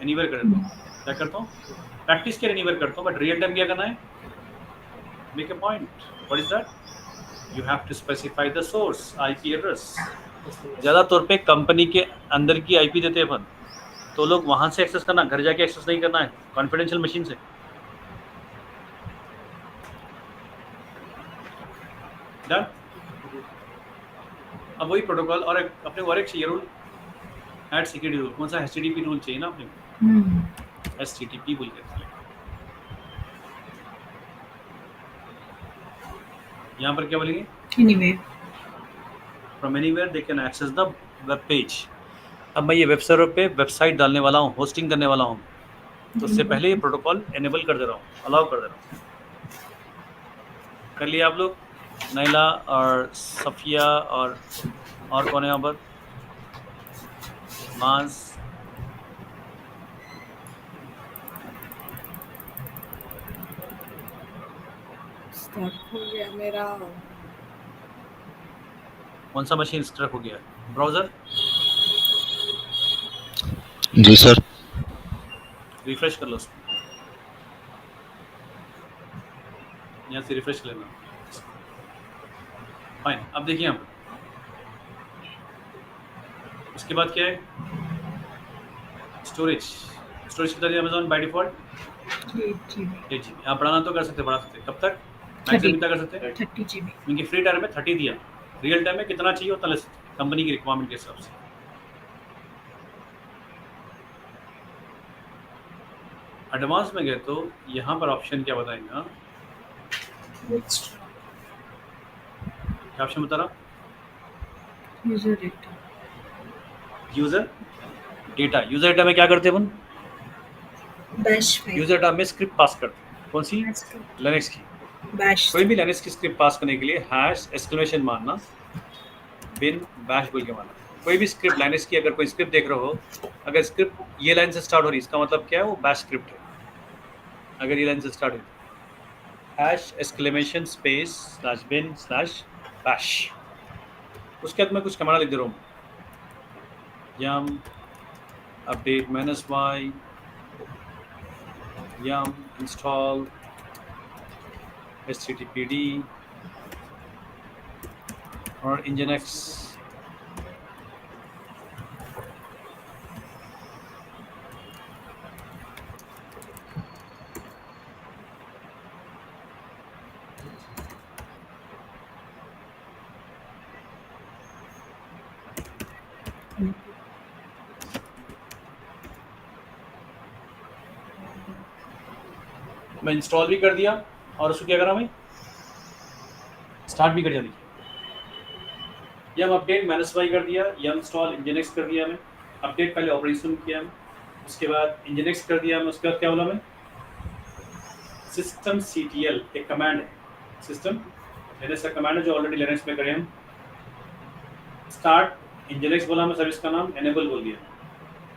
एनीवेयर कर देता हूँ। क्या करता हूँ? प्रैक्टिस के एनीवेयर करता हूँ, बट रियल टाइम क्या करना है? Make a point. What is that? You have to specify the source IP address. ज़्यादा तौर पे कंपनी के अंदर की आईपी देते हैं अपन, तो लोग वहाँ से एक्सेस करना, घर जाके एक्सेस नहीं करना है कॉन्फिडेंशियल मशीन से। डन। अब वही प्रोटोकॉल और अपने और एक चाहिए रूल, ऐड सिक्योरिटी रूल। कौन सा? एचटीटीपी रूल चाहिए ना अपने, एचटीटीपी बोल के। यहाँ पर क्या बोलेंगे? Anyway. From anywhere they can access the web page. अब मैं ये वेब सर्वर पे वेबसाइट डालने वाला हूँ, होस्टिंग करने वाला हूँ, तो उससे पहले ये प्रोटोकॉल एनेबल कर दे रहा हूँ, अलाउ कर दे रहा हूँ। कर लिया आप लोग? नैला और सफिया और कौन है यहाँ पर? मांस। स्टार्ट हो गया मेरा। कौन सा मशीन स्ट्रक हो गया? ब्राउजर जी सर। रिफ्रेश कर लो उसको, यहाँ से रिफ्रेश कर लेना। फाइन, अब देखिए यहाँ पर उसके बाद क्या है? स्टोरेज कितना है Amazon by default? 8 GB. 8 GB। आप बढ़ाना तो कर सकते, बढ़ा सकते। कब तक? मैक्सिमम कितना कर सकते हैं? 30 GB. इनकी फ्री टाइम में 30 दिया, रियल टाइम में कितना चाहिए उतना ले सकते, कंपनी की रिक्वायरमेंट के हिसाब से। एडवांस में गए तो यहाँ पर ऑप्शन क्या बताएगा? क्या ऑप्शन बता रहा? User data. यूजर डेटा में क्या करते हैं अपन? Bash file. यूजर डेटा में स्क्रिप्ट पास करते हैं। कौन सी? लिनक्स की। Bash. कोई भी लिनक्स की स्क्रिप्ट पास करने के लिए हैश एक्सक्लेमेशन मारना, बिन बैश बोल के मारना। कोई भी स्क्रिप्ट लिनक्स की, अगर कोई स्क्रिप्ट देख रहे हो, अगर स्क्रिप्ट ये लाइन से स्टार्ट हो रही है, इसका मतलब क्या है? वो बैश स्क्रिप्ट है। अगर ये लाइन से स्टार्ट हो रही, hash exclamation space slash bin slash bash. उसके बाद मैं कुछ कमांड लिख दे रहा हूँ, yum update -y yum install httpd और nginx। मैं इंस्टॉल भी कर दिया और उसको क्या करा, मैं स्टार्ट भी कर दिया। यम अपडेट -y कर दिया, यम इंस्टॉल nginx कर दिया। मैं अपडेट पहले ऑपरेशन किया, मैं उसके बाद nginx कर दिया। मैं उसके बाद क्या बोला? मैं सिस्टम ctl एक कमांड है, सिस्टम लिनक्स का कमांड है जो ऑलरेडी लिनक्स में करे हम। स्टार्ट nginx बोला मैं, सर्विस का नाम एनेबल बोल दिया।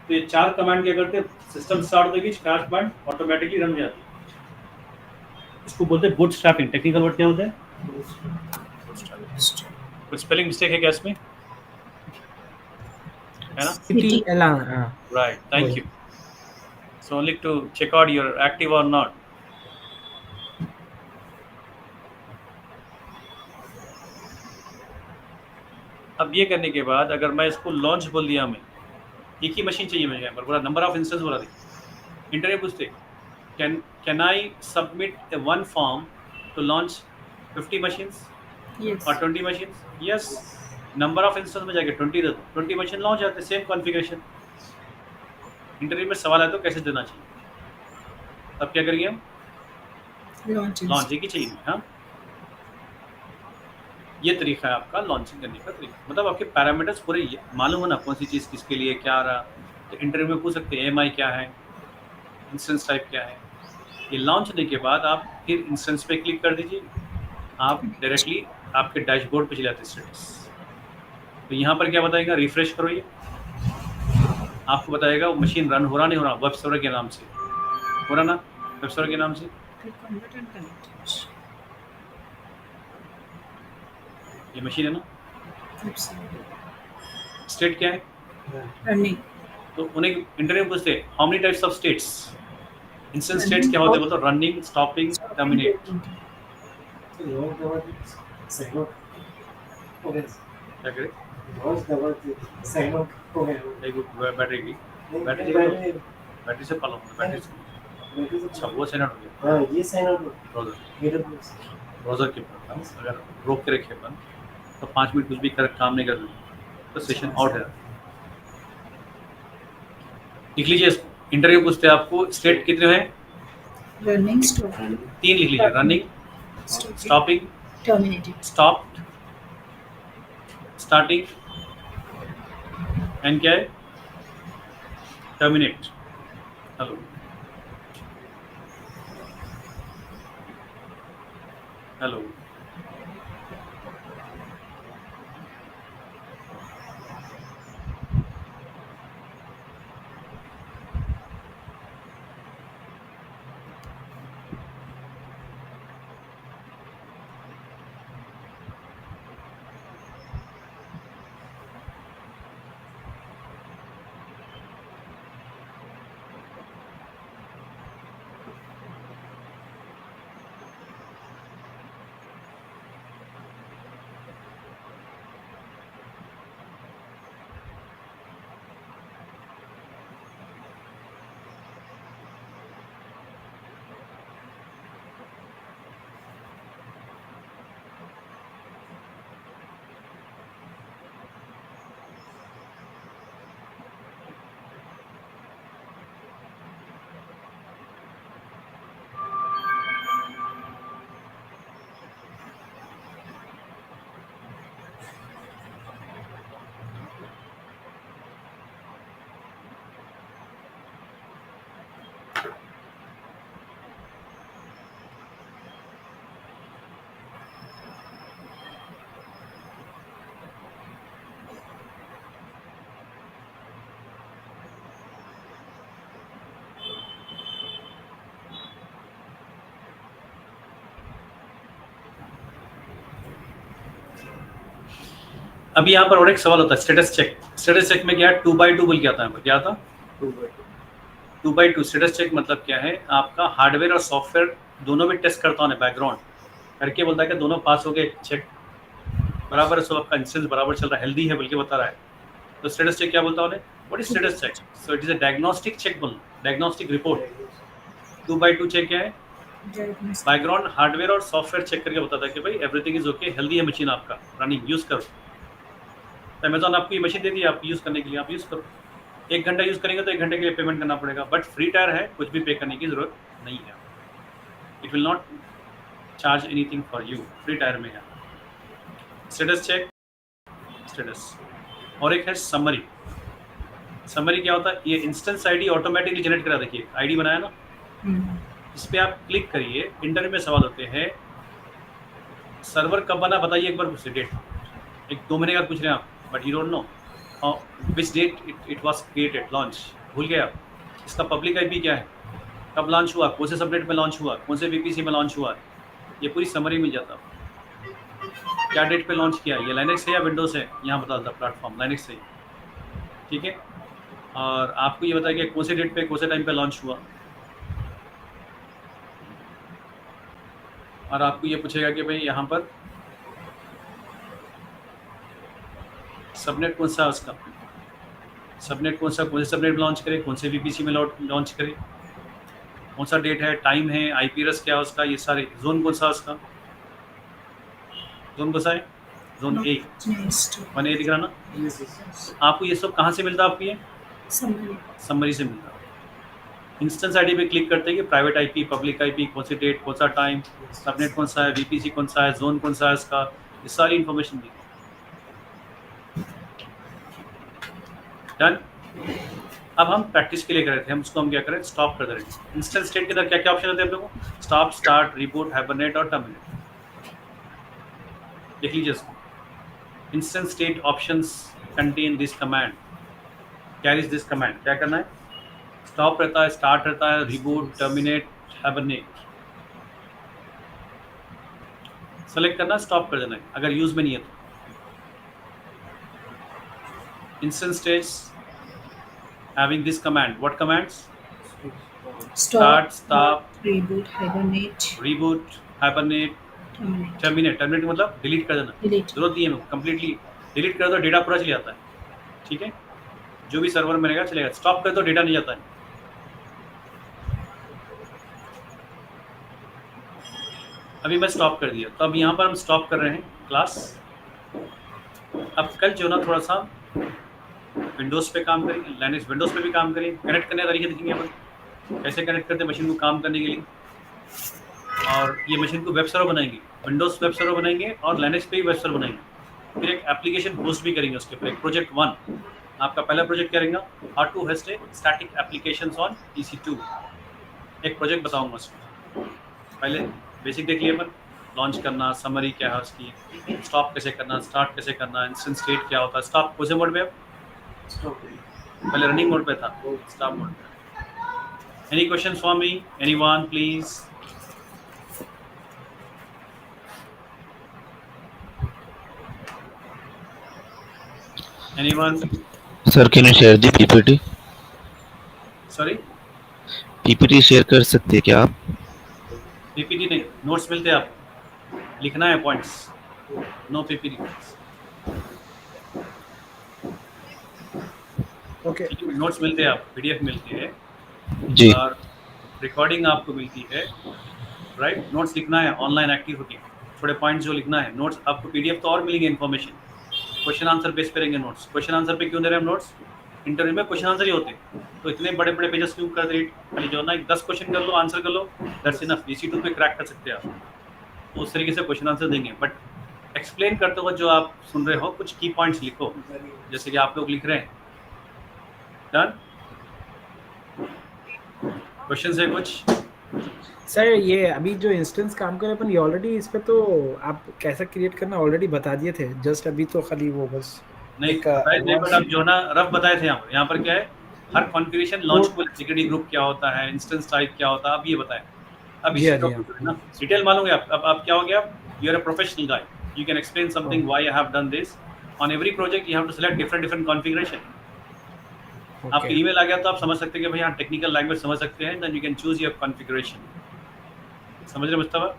तो ये 4 कमांड क्या करते हैं? सिस्टम स्टार्ट होगी, 4 कमांड ऑटोमेटिकली रन हो जाती है। इसको बोलते हैं बूटस्ट्रैपिंग। टेक्निकल वर्ड क्या होता है? कुछ स्पेलिंग मिस्टेक है क्या इसमें? है ना? Right, thank you. So only to check out your active और नॉट। अब ये करने के बाद अगर मैं इसको लॉन्च बोल दिया, मैं एक ही मशीन चाहिए मुझे, यहाँ पर पूरा नंबर ऑफ इंस्टेंस बोला। देखिए इंटरव्यू पूछते, can I submit one form to launch 50 machines Yes. or 20 machines? Yes, number of instance में जाके 20 दे दो, 20 मशीन लॉन्च जाते, सेम कॉन्फ़िगरेशन। इंटरव्यू में सवाल आए तो कैसे देना चाहिए, तब क्या करिए हम, Launches. लॉन्च ही चाहिए। हाँ, ये तरीका है आपका लॉन्चिंग करने का तरीका, मतलब आपके पैरामीटर्स पूरे ये मालूम है ना, कौन सी चीज़ किसके लिए क्या आ रहा। तो इंटरव्यू में पूछ सकते हैं एमआई क्या है, इंस्टेंस टाइप क्या है। ये लॉन्च होने के बाद आप फिर इंस्टेंस पे क्लिक कर दीजिए, आप डायरेक्टली आपके डैशबोर्ड पे चले जाते स्टेटस। तो यहाँ पर क्या बताएगा, रिफ्रेश करो, ये आपको बताएगा वो मशीन रन हो रहा नहीं हो रहा, वेब सर्वर के नाम से हो रहा ना, वेब सर्वर के नाम से। Click on button connect. ये मशीन है ना, Oops. स्टेट क्या है, Running. तो उन्हें इंटरव्यू में पूछते हैं how many types of states, instance states क्या होते हैं, बोलते रनिंग, स्टॉपिंग, टर्मिनेट। लॉन्च दबा के साइन आउट हो गया, क्या करें, लॉन्च दबा के साइन आउट हो गया। एक बैटरी की बैटरी बैटरी से पालो, बैटरी से। अच्छा वो साइन आउट हो गया, हाँ ये साइन आउट हो ब्राउजर गया। ब्राउजर के ऊपर अगर रोक के रखे अपन तो 5 मिनट कुछ भी कर काम नहीं कर रहे तो सेशन आउट है। लिख लीजिए इसको, इंटरव्यू पूछते हैं आपको स्टेट कितने हैं, Running, stopping, 3 लिख लीजिए, running, stopping, stopping, terminating. Stopped, starting and क्या है, टर्मिनेट। हेलो हेलो अभी यहाँ पर और एक सवाल होता है स्टेटस चेक। स्टेटस चेक में क्या है, 2x2 बोल के आता है, क्या आता, 2x2 स्टेटस चेक मतलब क्या है, आपका हार्डवेयर और सॉफ्टवेयर दोनों भी टेस्ट करता है, बैकग्राउंड करके बोलता है कि दोनों पास हो गए, चेक बराबर है, सो आपका इंस्टेंस बराबर चल रहा है, हेल्दी है बोल के बता रहा है। तो स्टेटस चेक क्या बोलता है, what is status check, so it is a diagnostic check, बोल डायग्नोस्टिक रिपोर्ट। 2x2 चेक क्या है, Diagnostic. बैकग्राउंड हार्डवेयर और सॉफ्टवेयर चेक करके बताता है कि भाई एवरीथिंग इज ओके, हेल्दी है मशीन आपका, रनिंग, यूज़ करो। अमेजॉन आपको ये मशीन दे दी आप यूज़ करने के लिए, आप यूज़ करो। 1 घंटा यूज़ करेंगे तो 1 घंटे के लिए पेमेंट करना पड़ेगा, बट फ्री टायर है, कुछ भी पे करने की ज़रूरत नहीं है। It will not charge anything for you, free tier में है। Status check, status. और एक है समरी। समरी क्या होता है, ये इंस्टेंस आईडी ऑटोमेटिकली जनरेट करा, देखिए आईडी बनाया ना, इस पर आप क्लिक करिए। इंटरव्यू में सवाल होते हैं सर्वर कब बना बताइए, एक बार पूछिए डेट, 1-2 महीने का पूछ रहे हैं आप, but you don't know which date it was created, launch भूल गए आप। इसका पब्लिक आईपी क्या है, कब लॉन्च हुआ, कौन से सबनेट में लॉन्च हुआ, कौन से वीपीसी में लॉन्च हुआ, ये पूरी समरी मिल जाता। क्या डेट पे लॉन्च किया, ये लाइनेक्स है या विंडोज़ है, यहाँ बता देता प्लेटफॉर्म लाइनेक्स है, ठीक है। और आपको ये बताया कि कौन से डेट पे कौन से टाइम पे लॉन्च हुआ, और आपको ये पूछेगा कि भाई यहाँ पर सबनेट कौन सा है उसका, सबनेट कौन सा, कौन से सबनेट में लॉन्च करे, कौन से वीपीसी में लॉन्च करे, कौन सा डेट है, टाइम है, आईपी एड्रेस क्या है उसका, ये सारे, जोन कौन सा उसका, जोन कौन सा है, जोन ए Next. 1A दिख रहा ना? Yes, yes. आपको ये सब कहाँ से मिलता है? आपको ये Summary. समरी से मिलता है। इंस्टेंस आईडी पे क्लिक करते हैं कि प्राइवेट आईपी, पब्लिक आईपी, कौन सी डेट, कौन सा टाइम, सबनेट कौन सा है, वीपीसी कौन सा है, जोन कौन सा है इसका, ये सारी इन्फॉर्मेशन दी। डन। अब हम प्रैक्टिस के लिए कर रहे थे, हम उसको हम क्या करें, स्टॉप कर दे रहे हैं। इंस्टेंस स्टेट के अंदर क्या क्या ऑप्शन होते हैं हम लोगों को? स्टॉप, स्टार्ट, रिबूट, हाइबरनेट और टर्मिनेट। देख लीजिए इसको। Instance state options contain this command, carries this command. क्या करना है? स्टॉप रहता है, स्टार्ट रहता है, रिबूट, टर्मिनेट, हाइबरनेट। सेलेक्ट करना, स्टॉप कर देना है अगर यूज में नहीं है तो। Instance states having this command, what commands? Start, stop, Reboot. Hibernate. reboot, hibernate, Terminate. terminate मतलब डिलीट कर देना। Delete. जरूरत नहीं है, कंप्लीटली डिलीट कर दो, डेटा पूरा चले जाता है। ठीक है, जो भी सर्वर में रहेगा चलेगा। स्टॉप कर दो, डेटा नहीं जाता है। अभी मैं स्टॉप कर दिया, तो अब यहाँ पर हम स्टॉप कर रहे हैं क्लास। अब कल जो ना थोड़ा सा विंडोज़ पे काम करेंगे, लाइनक्स विंडोज़ पे भी काम करेंगे। कनेक्ट करने का तरीके दिखेंगे अपन, कैसे कनेक्ट करते हैं मशीन को काम करने के लिए। और ये मशीन को वेब सर्वर बनाएंगे, विंडोज़ वेब सर्वर बनाएंगे और लाइनक्स पे भी वेब सर्वर बनाएंगे। फिर एक एप्लीकेशन होस्ट भी करेंगे उसके ऊपर। एक प्रोजेक्ट 1 आपका पहला प्रोजेक्ट क्या रहेगा? How to host a static applications on EC2। एक प्रोजेक्ट बताऊंगा उसमें। पहले बेसिक देख लिए अपन, लॉन्च करना, समरी क्या है उसकी, स्टॉप कैसे करना, स्टार्ट कैसे करना, इंस्टेंस स्टेट क्या होता है, स्टॉप कौन से मोड पे है? Stop. पहले रनिंग मोड पे था, स्टॉप मोड पे। Any question for me? Anyone please? Anyone? Sir can you share the PPT? Sorry, PPT share कर सकते हैं क्या आप? पीपीटी नहीं, नोट्स मिलते हैं आपको, लिखना है points, no PPT. Okay notes मिलते हैं आपको, PDF मिलती है जी और रिकॉर्डिंग आपको मिलती है, राइट। नोट्स लिखना है ऑनलाइन एक्टिव होके, थोड़े पॉइंट्स जो लिखना है। नोट्स आपको PDF तो और मिलेंगे इन्फॉर्मेशन, क्वेश्चन आंसर बेस पे रहेंगे नोट्स। क्वेश्चन आंसर पे क्यों दे रहे हैं हम नोट्स? इंटरव्यू में क्वेश्चन आंसर ही होते हैं, तो इतने बड़े बड़े पेजेस क्यों कर रहे? खाली जो ना 10 क्वेश्चन कर लो, आंसर कर लो, दैट्स इनफ। EC2 पे क्रैक कर सकते हैं आप, तो उस तरीके से क्वेश्चन आंसर देंगे। बट एक्सप्लेन करते हुए जो आप सुन रहे हो, कुछ की पॉइंट्स लिखो, जैसे कि आप लोग लिख रहे हैं। डन? क्वेश्चन है कुछ? सर ये अभी जो इंस्टेंस काम कर रहे अपन, ये ऑलरेडी इस पे तो आप कैसा क्रिएट करना ऑलरेडी बता दिए थे, जस्ट अभी तो खाली वो बस नहीं एक, बताए थे, बट advanced- अब जो ना रफ बताए थे यहाँ पर क्या है, हर कॉन्फ़िगरेशन लॉन्च को सिक्योरिटी ग्रुप क्या होता है, इंस्टेंस टाइप क्या होता है, अब ये बताएं। अब जी हाँ, जी हाँ। इसी ना डिटेल मालूंगे आप। अब क्या हो गया, you are a professional guy, you can explain something why I have done this on every project. You have to select different configuration. आपके Okay. ईमेल आ गया तो आप समझ सकते हैं कि भाई हाँ टेक्निकल लैंग्वेज समझ सकते हैं, then you can choose your configuration. समझ रहे मुस्तफा?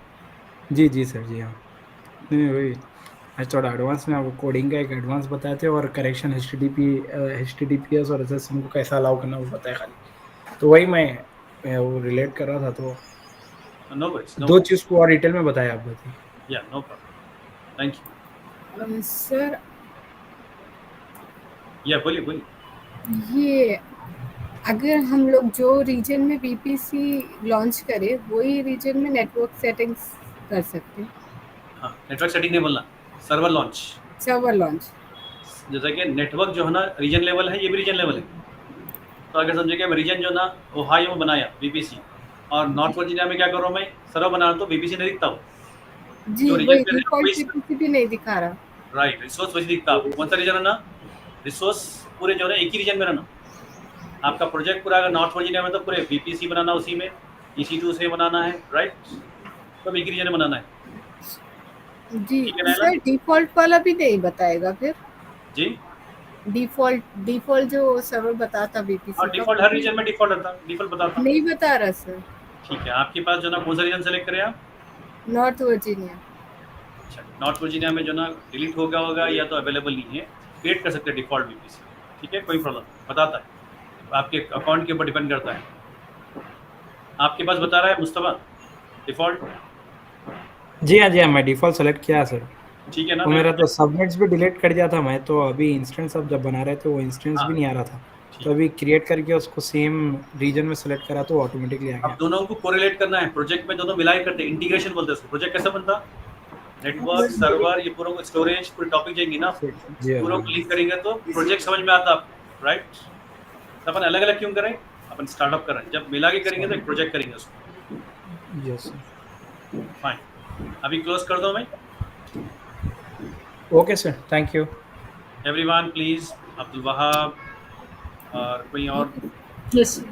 जी जी सर, जी हाँ। नहीं वही आज थोड़ा एडवांस में आपको कोडिंग का एक एडवांस बताए थे, और करेक्शन HTTPS और SSM को कैसा अलाउ करना वो बताया खाली, तो वही मैं वो रिलेट कर रहा था। तो नो वरीज, दो चीज़ को और डिटेल में बताया आप बताइए। या no problem, thank you. Sir या बोलिए। ये अगर हम लोग जो रीजन में VPC लॉन्च करें, वही रीजन में नेटवर्क सेटिंग्स कर सकते हैं। हाँ, नेटवर्क सेटिंग नहीं बोलना, सर्वर लॉन्च। Server launch. जैसा कि नेटवर्क जो है ना रीजन लेवल है, ये भी रीजन लेवल है। तो अगर समझे कि रीजन जो ना ओहायो में बनाया VPC, और नॉर्थ वर्जीनिया में क्या कर रहा हूँ मैं, सर्वर बना रहा हूँ, तो VPC नहीं दिखता हो। जी, जो वही region पे है, डिफॉल्ट वही- VPC भी नहीं दिखा रहा। राइट, रिसोर्स वही दिखता है। कौन सा रीजन है ना, रिसोर्स पूरे जो है ना एक ही रीजन में रहना। आपका प्रोजेक्ट पूरा अगर नॉर्थ वर्जीनिया में, तो पूरे VPC बनाना उसी में, EC2 से बनाना है, राइट। तो एक ही रीजन में बनाना है। जी ठीक है ना? सर, डिफॉल्ट वाला भी नहीं बताएगा फिर? जी डिफॉल्ट जो सर्वर बताता VPC और का, डिफॉल्ट हर रीजन में डिफॉल्ट रहता है, डिफॉल्ट बताता। नहीं बता रहा सर। ठीक है, आपके पास जो ना कौन सा रीजन सेलेक्ट करें आप? North Virginia. अच्छा, नॉर्थ वर्जीनिया में जो ना डिलीट हो गया होगा या तो अवेलेबल नहीं है, क्रिएट कर सकते हैं डिफॉल्ट VPC। ठीक है, कोई प्रॉब्लम, बताता है, आपके अकाउंट के ऊपर डिपेंड करता है। आपके पास बता रहा है मुस्तफा डिफॉल्ट? जी हाँ, मैं डिफ़ॉल्ट सेलेक्ट किया सर। ठीक है ना? वो मेरा तो सबनेट्स भी डिलीट कर दिया था मैं, तो अभी इंस्टेंस अब जब बना रहे थे वो इंस्टेंस हाँ। भी नहीं आ रहा था, ठीक। तो अभी क्रिएट करके उसको सेम रीजन में सेलेक्ट करा तो ऑटोमेटिकली आ अब गया। दोनों को कोरिलेट करना है, प्रोजेक्ट में दोनों मिलाए करते हैं, इंटीग्रेशन बोलते हैं उसको। प्रोजेक्ट कैसा बनता? नेटवर्क, सर्वर, ये पूरा स्टोरेज, पूरी टॉपिक जाएंगी ना, जी हाँ, पूरा क्लिक करेंगे तो प्रोजेक्ट समझ में आता आपको, राइट? तो अपन अलग अलग क्यों करें? अपन स्टार्टअप कर रहे हैं, जब मिला के करेंगे तो एक प्रोजेक्ट करेंगे उसको। यस फाइन, अभी क्लोज कर दो मैं। Okay sir, thank you. Everyone please, Abdul Wahab और कोई और Yes, sir.